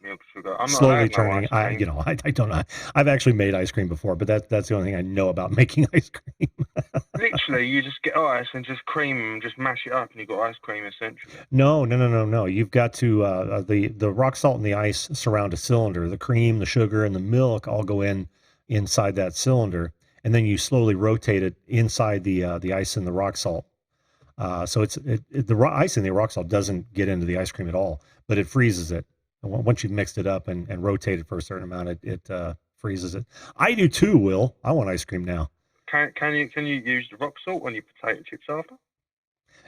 Milk, sugar. I'm slowly not turning. I don't know. I've actually made ice cream before, but that's the only thing I know about making ice cream. Literally, you just get ice and just cream and just mash it up, and you got ice cream essentially. No. You've got to the rock salt and the ice surround a cylinder. The cream, the sugar, and the milk all go inside that cylinder, and then you slowly rotate it inside the ice and the rock salt. So the ice and the rock salt doesn't get into the ice cream at all, but it freezes it. And once you've mixed it up and rotated for a certain amount, it freezes it. I do too, Will. I want ice cream now. Can you use the rock salt on your potato chips after?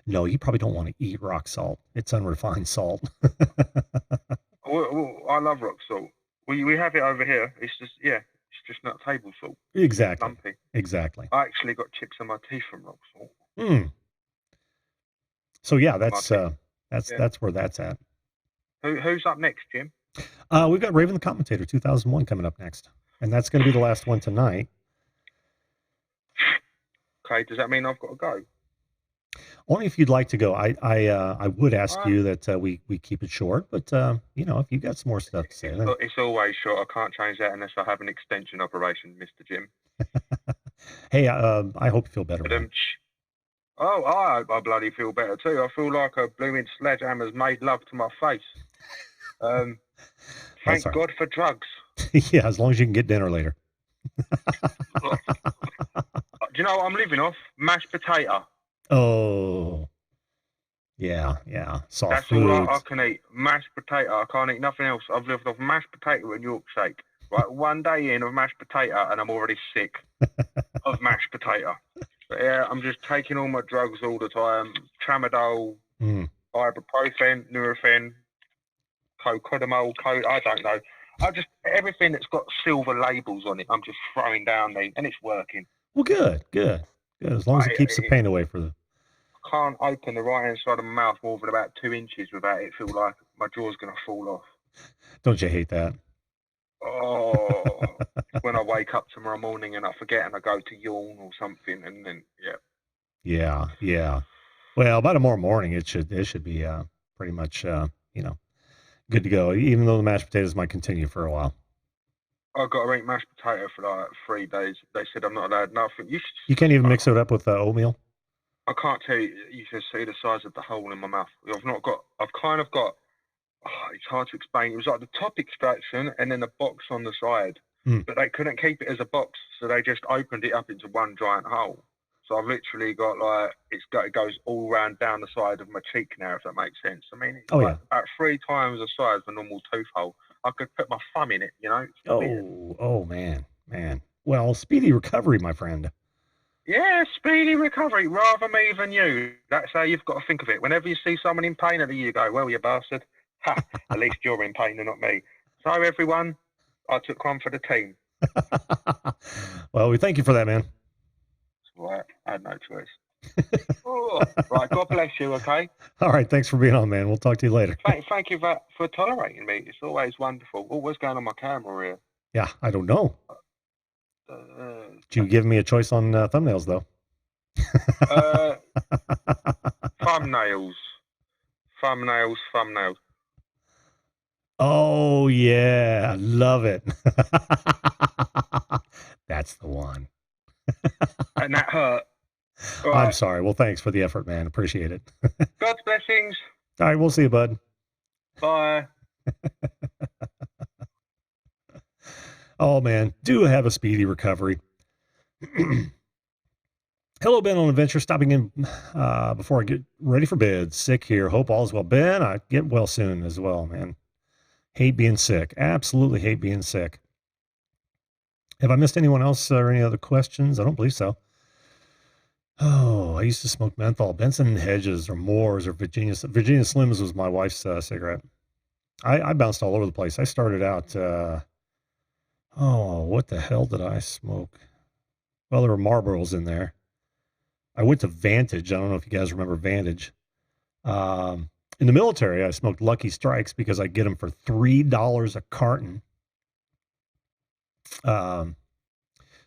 No, you probably don't want to eat rock salt. It's unrefined salt. Well, I love rock salt. We have it over here. It's just not table salt. Exactly. Lumpy. Exactly. I actually got chips in my teeth from rock salt. So yeah, that's where that's at. Who's up next, Jim? We've got Raven the Commentator 2001 coming up next, and that's going to be the last one tonight. Okay, does that mean I've got to go? Only if you'd like to go. I would ask you that we keep it short, but if you got some more stuff to say, then... It's always short. I can't change that unless I have an extension operation, Mr. Jim. Hey, I hope you feel better. Oh, I bloody feel better too. I feel like a blooming sledgehammer's made love to my face. Thank God for drugs. Yeah, as long as you can get dinner later. Do you know what I'm living off? Mashed potato. Oh, yeah. Soft That's foods. all I can eat. Mashed potato. I can't eat nothing else. I've lived off mashed potato and York shake. Right, one day in of mashed potato and I'm already sick of mashed potato. But yeah, I'm just taking all my drugs all the time. Tramadol, ibuprofen, Nurofen, cocodamol, I don't know. Everything that's got silver labels on it, I'm just throwing down there, and it's working. Well, good. As long as it keeps the pain away for the... I can't open the right-hand side of my mouth more than about 2 inches without it feel like my jaw's going to fall off. Don't you hate that? Oh, when I wake up tomorrow morning and I forget and I go to yawn or something, and then, Yeah. Well, by tomorrow morning, it should be pretty much good to go. Even though the mashed potatoes might continue for a while. I've got to eat mashed potato for like 3 days. They said I'm not allowed nothing. You can't even mix it up with oatmeal. I can't tell you. You can see the size of the hole in my mouth. I've kind of got. Oh, it's hard to explain. It was like the top extraction and then a box on the side, but they couldn't keep it as a box, so they just opened it up into one giant hole. So I've literally got like it goes all round down the side of my cheek now, if that makes sense. I mean, it's about 3 times the size of a normal tooth hole. I could put my thumb in it, you know. Oh man. Well, speedy recovery, my friend. Yeah, speedy recovery. Rather me than you. That's how you've got to think of it. Whenever you see someone in pain, you go, "Well, you bastard." Ha, at least you're in pain and not me. So everyone, I took one for the team. Well, we thank you for that, man. Right, I had no choice. Right, God bless you, okay? All right, thanks for being on, man. We'll talk to you later. Thank you for tolerating me. It's always wonderful. What's going on my camera here? Yeah, I don't know. Did you give me a choice on thumbnails, though? Thumbnails. Oh, yeah. I love it. That's the one. And that hurt. Right. I'm sorry. Well, thanks for the effort, man. Appreciate it. God's blessings. All right. We'll see you, bud. Bye. Oh, man. Do have a speedy recovery. Hello, Ben on Adventure. Stopping in before I get ready for bed. Sick here. Hope all is well. Ben, I get well soon as well, man. Hate being sick. Absolutely hate being sick. Have I missed anyone else or any other questions? I don't believe so. Oh, I used to smoke menthol, Benson and Hedges or Moores or Virginia Slims was my wife's cigarette. I bounced all over the place. I started out, what the hell did I smoke? Well, there were Marlboros in there. I went to Vantage. I don't know if you guys remember Vantage. In the military, I smoked Lucky Strikes because I get them for $3 a carton.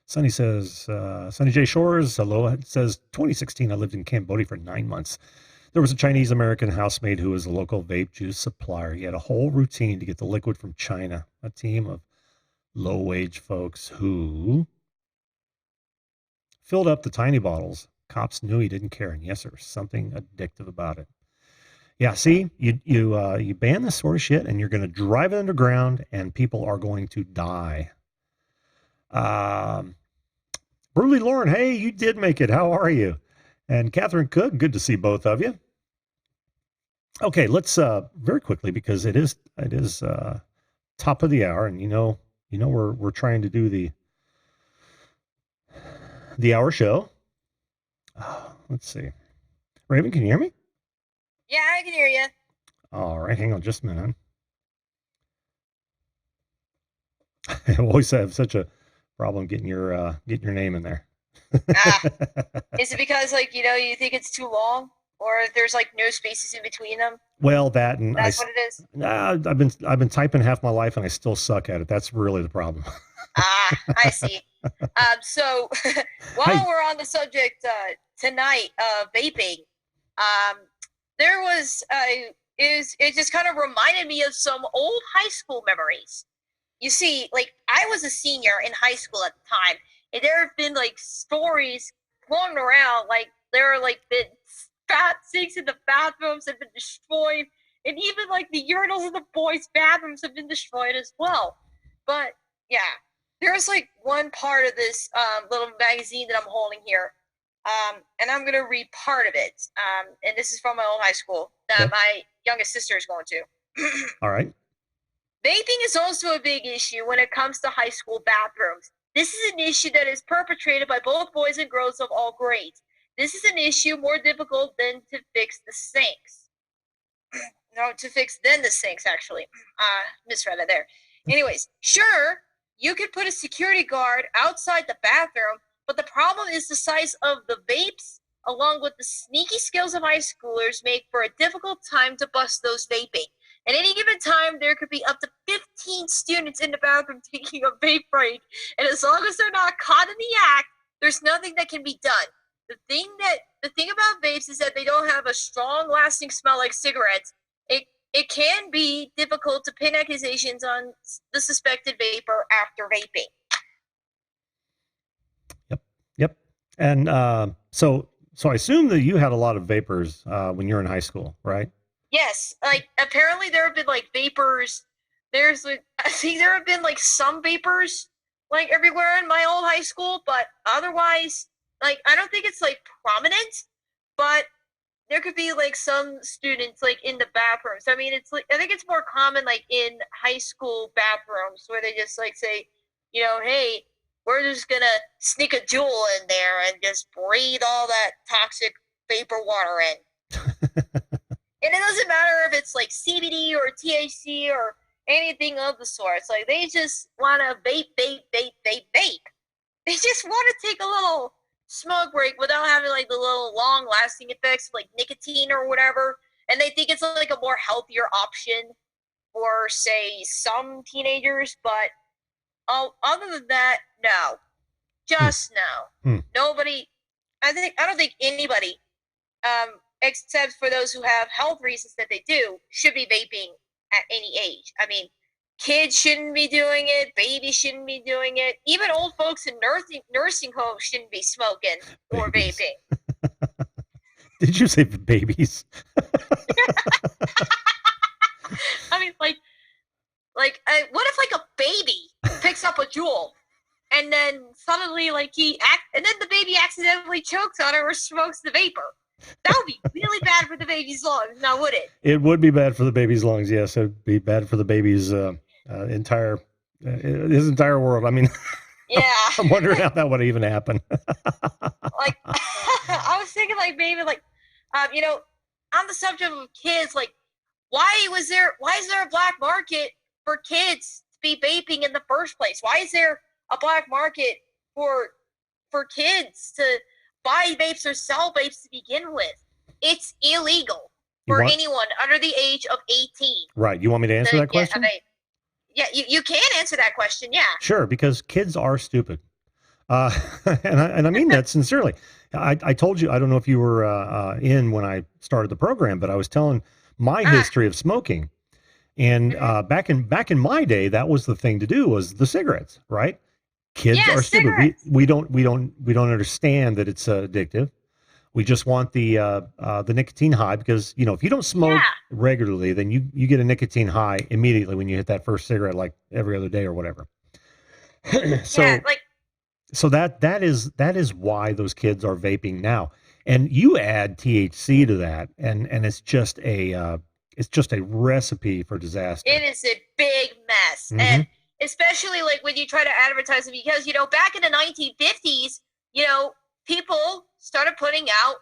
Sunny says, Sunny J. Shores, hello. It says, 2016, I lived in Cambodia for 9 months. There was a Chinese-American housemaid who was a local vape juice supplier. He had a whole routine to get the liquid from China. A team of low-wage folks who filled up the tiny bottles. Cops knew he didn't care, and yes, there was something addictive about it. Yeah, see, you ban this sort of shit, and you're going to drive it underground, and people are going to die. Brutally Lauren, hey, you did make it. How are you? And Catherine Cook, good to see both of you. Okay, let's very quickly, because it is top of the hour, and we're trying to do the hour show. Let's see. Raven, can you hear me? Yeah, I can hear you. All right, hang on just a minute. I always have such a problem getting your name in there. Is it because you think it's too long, or there's no spaces in between them? Well, that's what it is. I've been typing half my life and I still suck at it. That's really the problem. I see. So while we're on the subject tonight of vaping, there was it just kind of reminded me of some old high school memories. You see, I was a senior in high school at the time, and there have been stories floating around, there are been fat sinks in the bathrooms have been destroyed, and even the urinals in the boys' bathrooms have been destroyed as well. But yeah, there's one part of this little magazine that I'm holding here, and I'm gonna read part of it. And this is from my old high school that my youngest sister is going to. All right. Vaping is also a big issue when it comes to high school bathrooms. This is an issue that is perpetrated by both boys and girls of all grades. This is an issue more difficult than to fix the sinks. Than the sinks, actually. Misread it there. Anyways, sure, you could put a security guard outside the bathroom, but the problem is the size of the vapes, along with the sneaky skills of high schoolers, make for a difficult time to bust those vaping. At any given time, there could be up to 15 students in the bathroom taking a vape break, and as long as they're not caught in the act, there's nothing that can be done. the thing about vapes is that they don't have a strong, lasting smell like cigarettes. It can be difficult to pin accusations on the suspected vapor after vaping. Yep. And so I assume that you had a lot of vapors when you were in high school, right? Yes. Like, apparently there have been like vapors. I think there have been like some vapors like everywhere in my old high school, but otherwise, like, I don't think it's like prominent, but there could be like some students like in the bathrooms. I mean, it's like, I think it's more common like in high school bathrooms where they just like say, hey, we're just gonna sneak a Juul in there and just breathe all that toxic vapor water in. And it doesn't matter if it's like CBD or THC or anything of the sort. It's like they just want to vape. They just want to take a little smoke break without having like the little long lasting effects like nicotine or whatever. And they think it's like a more healthier option for, say, some teenagers. But other than that, no. Just no. Nobody, I don't think anybody, except for those who have health reasons that they do, should be vaping at any age. I mean, kids shouldn't be doing it. Babies shouldn't be doing it. Even old folks in nursing homes shouldn't be smoking or vaping. Did you say babies? I mean, what if like a baby picks up a Juul and then suddenly and then the baby accidentally chokes on it or smokes the vapor? That would be really bad for the baby's lungs, now would it? It would be bad for the baby's lungs, yes. It would be bad for the baby's entire world. I mean, yeah. I'm wondering how that would even happen. Like, I was thinking like maybe on the subject of kids, like, why is there a black market for kids to be vaping in the first place? Why is there a black market for kids to buy vapes or sell vapes to begin with? It's illegal for anyone under the age of 18. Right. You want me to answer that question? Yeah, you can answer that question. Yeah. Sure, because kids are stupid. And I mean that sincerely. I told you, I don't know if you were in when I started the program, but I was telling my history of smoking. And back in my day, that was the thing to do, was the cigarettes, right? Kids are stupid. We don't understand that it's addictive. We just want the nicotine high, because if you don't smoke regularly, then you get a nicotine high immediately when you hit that first cigarette, like every other day or whatever. So that is why those kids are vaping now. And you add THC to that, and it's just a recipe for disaster. It is a big mess. Mm-hmm. And especially like when you try to advertise it, because back in the 1950s, people started putting out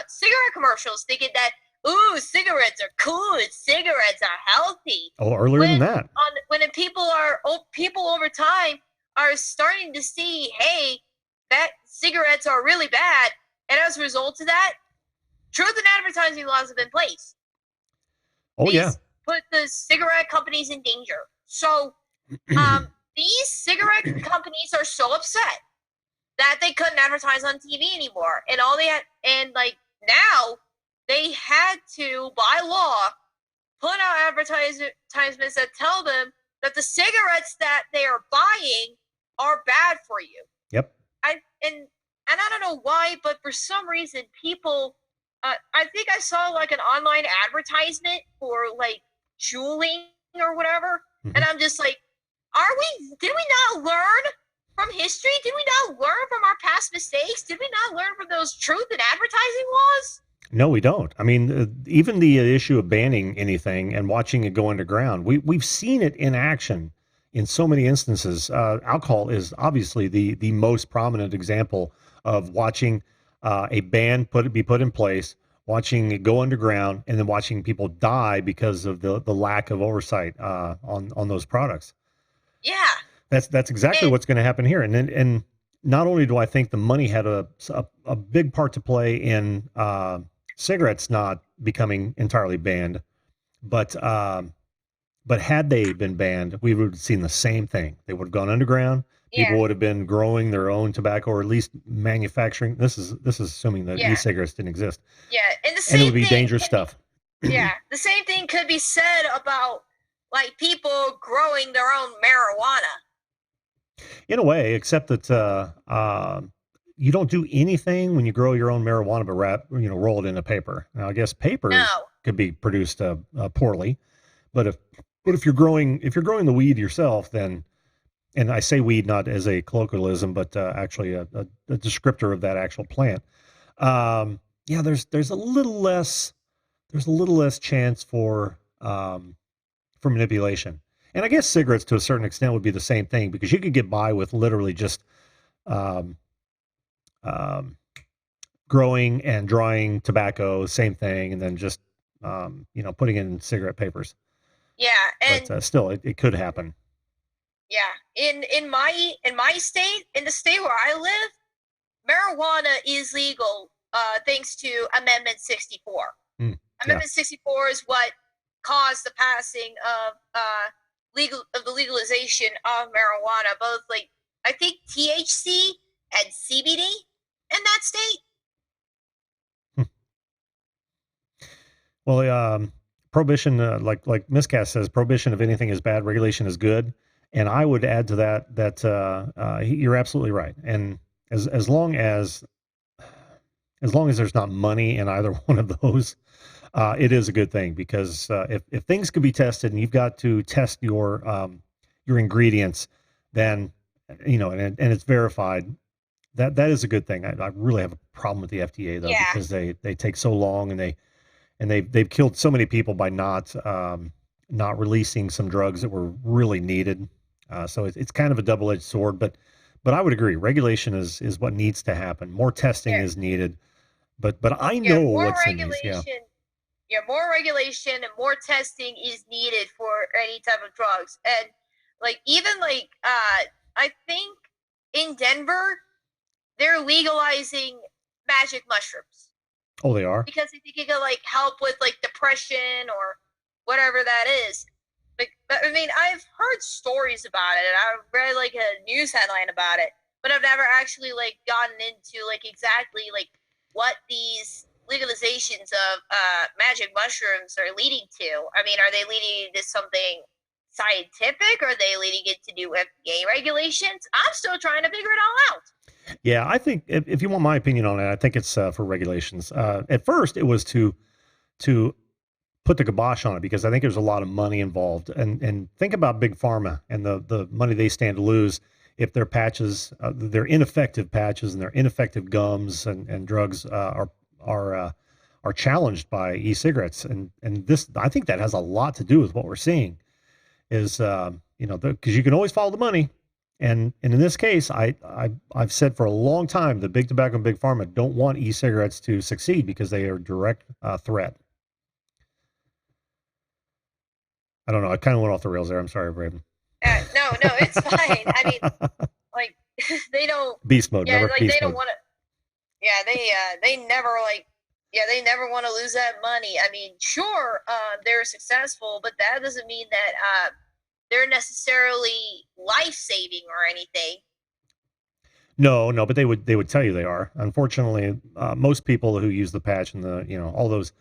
cigarette commercials thinking that, ooh, cigarettes are cool, cigarettes are healthy. Oh, earlier than that. When people over time are starting to see, hey, that cigarettes are really bad, and as a result of that, truth in advertising laws have been placed. Put the cigarette companies in danger. So these cigarette companies are so upset that they couldn't advertise on TV anymore. And now they had to, by law, put out advertisements that tell them that the cigarettes that they are buying are bad for you. Yep. And I don't know why, but for some reason, people, I think I saw like an online advertisement for like Juuling or whatever. Mm-hmm. And I'm just like, did we not learn from history? Did we not learn from our past mistakes? Did we not learn from those truth in advertising laws? No, we don't. I mean, even the issue of banning anything and watching it go underground, we've seen it in action in so many instances. Alcohol is obviously the most prominent example of watching a ban be put in place, watching it go underground, and then watching people die because of the lack of oversight on those products. Yeah. That's exactly what's going to happen here. And not only do I think the money had a big part to play in cigarettes not becoming entirely banned, but had they been banned, we would have seen the same thing. They would have gone underground. People Yeah. would have been growing their own tobacco, or at least manufacturing. This is assuming that Yeah. e-cigarettes didn't exist, Yeah. And the and it same would be thing dangerous could be, stuff. yeah, the same thing could be said about like people growing their own marijuana. In a way, except that you don't do anything when you grow your own marijuana, but roll it in a paper. Now, I guess paper No. could be produced poorly, but if you're growing the weed yourself, then, and I say weed not as a colloquialism, but actually a descriptor of that actual plant. Yeah, there's a little less chance for manipulation. And I guess cigarettes to a certain extent would be the same thing, because you could get by with literally just um, um, growing and drying tobacco, same thing, and then just putting it in cigarette papers. Yeah, and but still, it could happen. Yeah, in my state, in the state where I live, marijuana is legal thanks to Amendment 64. Amendment 64 is what caused the passing of the legalization of marijuana, both like I think THC and CBD in that state. Well, prohibition, like Miscast says, prohibition of anything is bad, regulation is good. And I would add to that you're absolutely right. And as long as there's not money in either one of those, it is a good thing, because if things can be tested and you've got to test your ingredients, then and it's verified, that is a good thing. I really have a problem with the FDA though, because they take so long, and they've killed so many people by not releasing some drugs that were really needed. So it's kind of a double-edged sword, but I would agree, regulation is what needs to happen. More testing is needed, but I know what's in these. Yeah, more regulation and more testing is needed for any type of drugs. And like even like I think in Denver they're legalizing magic mushrooms. Oh, they are? Because I think it could like help with like depression or whatever that is. Like, I mean, I've heard stories about it, and I've read like a news headline about it, but I've never actually like gotten into like exactly like what these legalizations of magic mushrooms are leading to. I mean, are they leading to something scientific? Are they leading it to new FDA regulations? I'm still trying to figure it all out. Yeah, I think if you want my opinion on it, I think it's for regulations. At first, it was to put the kibosh on it, because I think there's a lot of money involved. And think about Big Pharma and the money they stand to lose if their patches, their ineffective patches and their ineffective gums and drugs are challenged by e-cigarettes. And this, I think that has a lot to do with what we're seeing, is because you can always follow the money. And in this case, I've said for a long time that Big Tobacco and Big Pharma don't want e-cigarettes to succeed, because they are a direct threat. I don't know. I kind of went off the rails there. I'm sorry, Raven. No, it's fine. I mean, like they don't beast mode. Yeah, like beast they don't mode. want to. Yeah, they never they never want to lose that money. I mean, sure, they're successful, but that doesn't mean that they're necessarily life-saving or anything. No, but they would tell you they are. Unfortunately, most people who use the patch and all those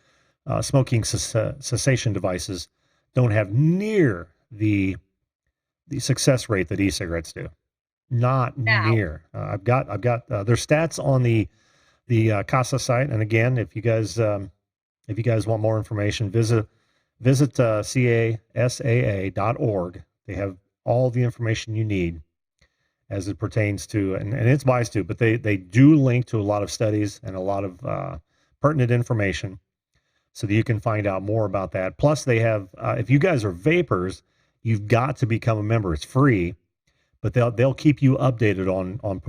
smoking cessation devices don't have near the success rate that e-cigarettes do. Not near. I've got their stats on the CASA site, and again, if you guys want more information, visit casaa.org. They have all the information you need as it pertains to, and it's biased too, but they do link to a lot of studies and a lot of pertinent information, so that you can find out more about that. Plus, they have, if you guys are vapors, you've got to become a member. It's free, but they'll keep you updated on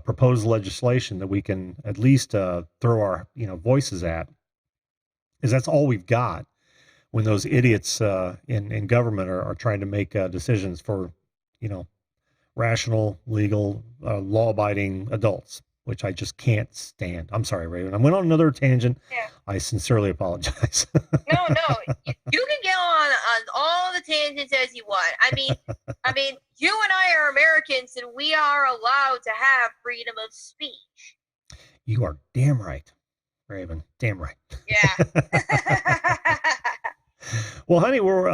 proposed legislation that we can at least throw our voices at, because that's all we've got when those idiots in government are trying to make decisions for rational, legal, law-abiding adults, which I just can't stand. I'm sorry, Raven. I went on another tangent. Yeah. I sincerely apologize. No, you can get on all the tangents as you want. I mean, you and I are Americans, and we are allowed to have freedom of speech. You are damn right, Raven. Damn right. Yeah. Well, honey, we're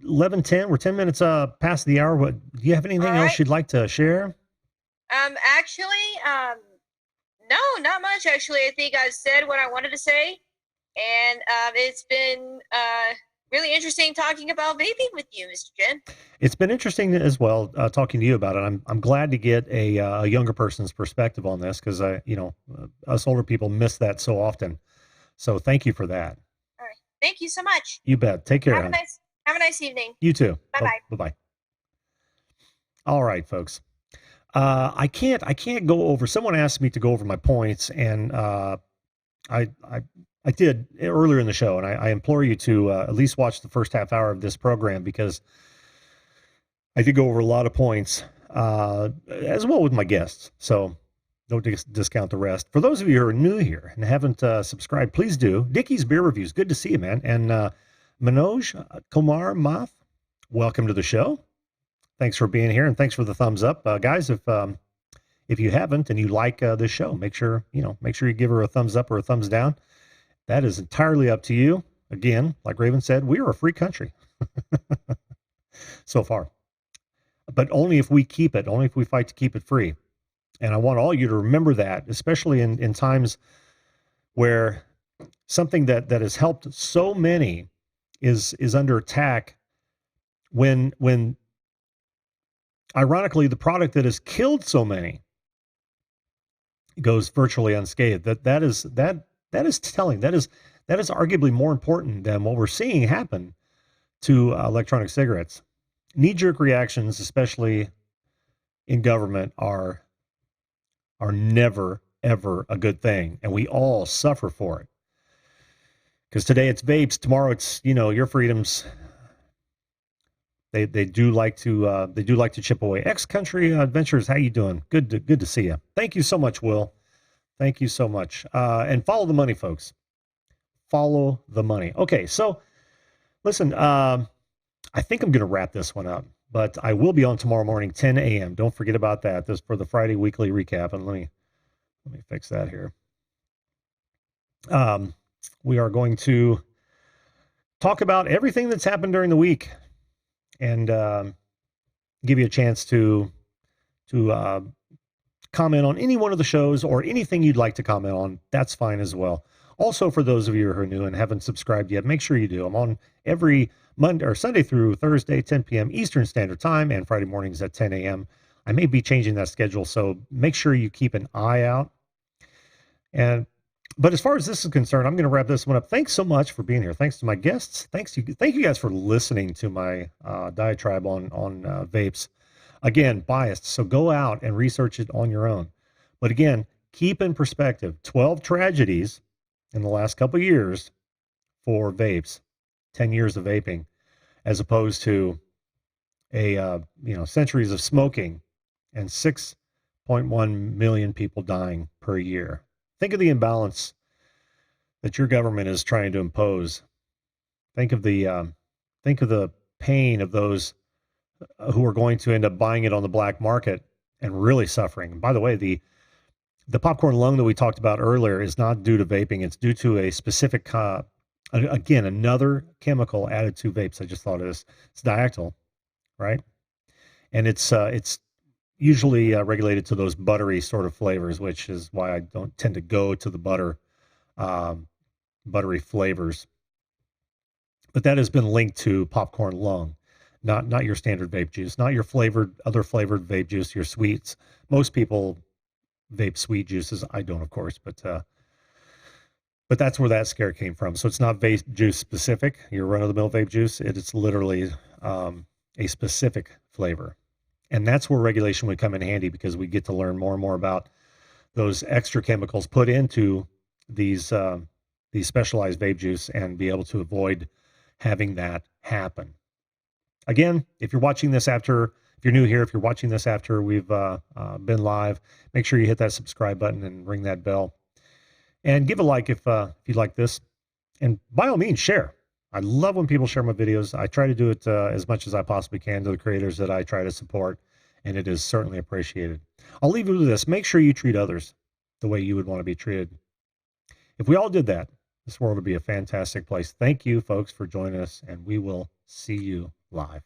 11:10. We're 10 minutes past the hour. What do you have anything else you'd like to share? Actually, no, not much. Actually, I think I've said what I wanted to say, and it's been really interesting talking about vaping with you, Mr. Jen. It's been interesting as well talking to you about it. I'm glad to get a younger person's perspective on this because us older people miss that so often. So thank you for that. All right, thank you so much. You bet. Take care. Have a nice evening. You too. Bye-bye. Bye-bye. All right, folks. I can't go over. Someone asked me to go over my points, and I did earlier in the show, and I implore you to at least watch the first half hour of this program because I did go over a lot of points as well with my guests. So don't discount the rest. For those of you who are new here and haven't subscribed, please do. Dickie's Beer Reviews. Good to see you, man. And Manoj Kumar Math, welcome to the show. Thanks for being here, and thanks for the thumbs up, guys. If you haven't and you like this show, make sure you give her a thumbs up or a thumbs down. That is entirely up to you. Again, like Raven said, we are a free country so far, but only if we keep it, only if we fight to keep it free. And I want all you to remember that, especially in times where something that has helped so many is under attack when ironically, the product that has killed so many goes virtually unscathed. That is telling. That is arguably more important than what we're seeing happen to electronic cigarettes. Knee-jerk reactions, especially in government, are never ever a good thing, and we all suffer for it. Because today it's vapes, tomorrow it's your freedoms. They do like to chip away. X Country Adventures, how you doing? Good to see you. Thank you so much, Will. Thank you so much. And follow the money, folks. Follow the money. Okay, so listen. I think I'm going to wrap this one up, but I will be on tomorrow morning, 10 a.m. Don't forget about that. This for the Friday weekly recap. And let me fix that here. We are going to talk about everything that's happened during the week, and give you a chance to comment on any one of the shows or anything you'd like to comment on. That's fine as well. Also, for those of you who are new and haven't subscribed yet, make sure you do. I'm on every Monday or Sunday through Thursday, 10 p.m. Eastern Standard Time, and Friday mornings at 10 a.m. I may be changing that schedule, so make sure you keep an eye out. But as far as this is concerned, I'm going to wrap this one up. Thanks so much for being here. Thanks to my guests. Thank you guys for listening to my diatribe on vapes. Again, biased, so go out and research it on your own. But again, keep in perspective 12 tragedies in the last couple of years for vapes, 10 years of vaping, as opposed to centuries of smoking and 6.1 million people dying per year. Think of the imbalance that your government is trying to impose. Think of the pain of those who are going to end up buying it on the black market and really suffering. And by the way, the popcorn lung that we talked about earlier is not due to vaping. It's due to a specific, again, another chemical added to vapes. I just thought it's diactyl, right? And it's usually regulated to those buttery sort of flavors, which is why I don't tend to go to the buttery flavors. But that has been linked to popcorn lung, not your standard vape juice, not your other flavored vape juice, your sweets. Most people vape sweet juices. I don't, of course, but that's where that scare came from. So it's not vape juice specific, your run-of-the-mill vape juice. It's literally a specific flavor. And that's where regulation would come in handy, because we get to learn more and more about those extra chemicals put into these specialized vape juice and be able to avoid having that happen. Again, if you're watching this after, if you're new here, if you're watching this after we've been live, make sure you hit that subscribe button and ring that bell. And give a like if you like this. And by all means, share. I love when people share my videos. I try to do it as much as I possibly can to the creators that I try to support, and it is certainly appreciated. I'll leave you with this. Make sure you treat others the way you would want to be treated. If we all did that, this world would be a fantastic place. Thank you, folks, for joining us, and we will see you live.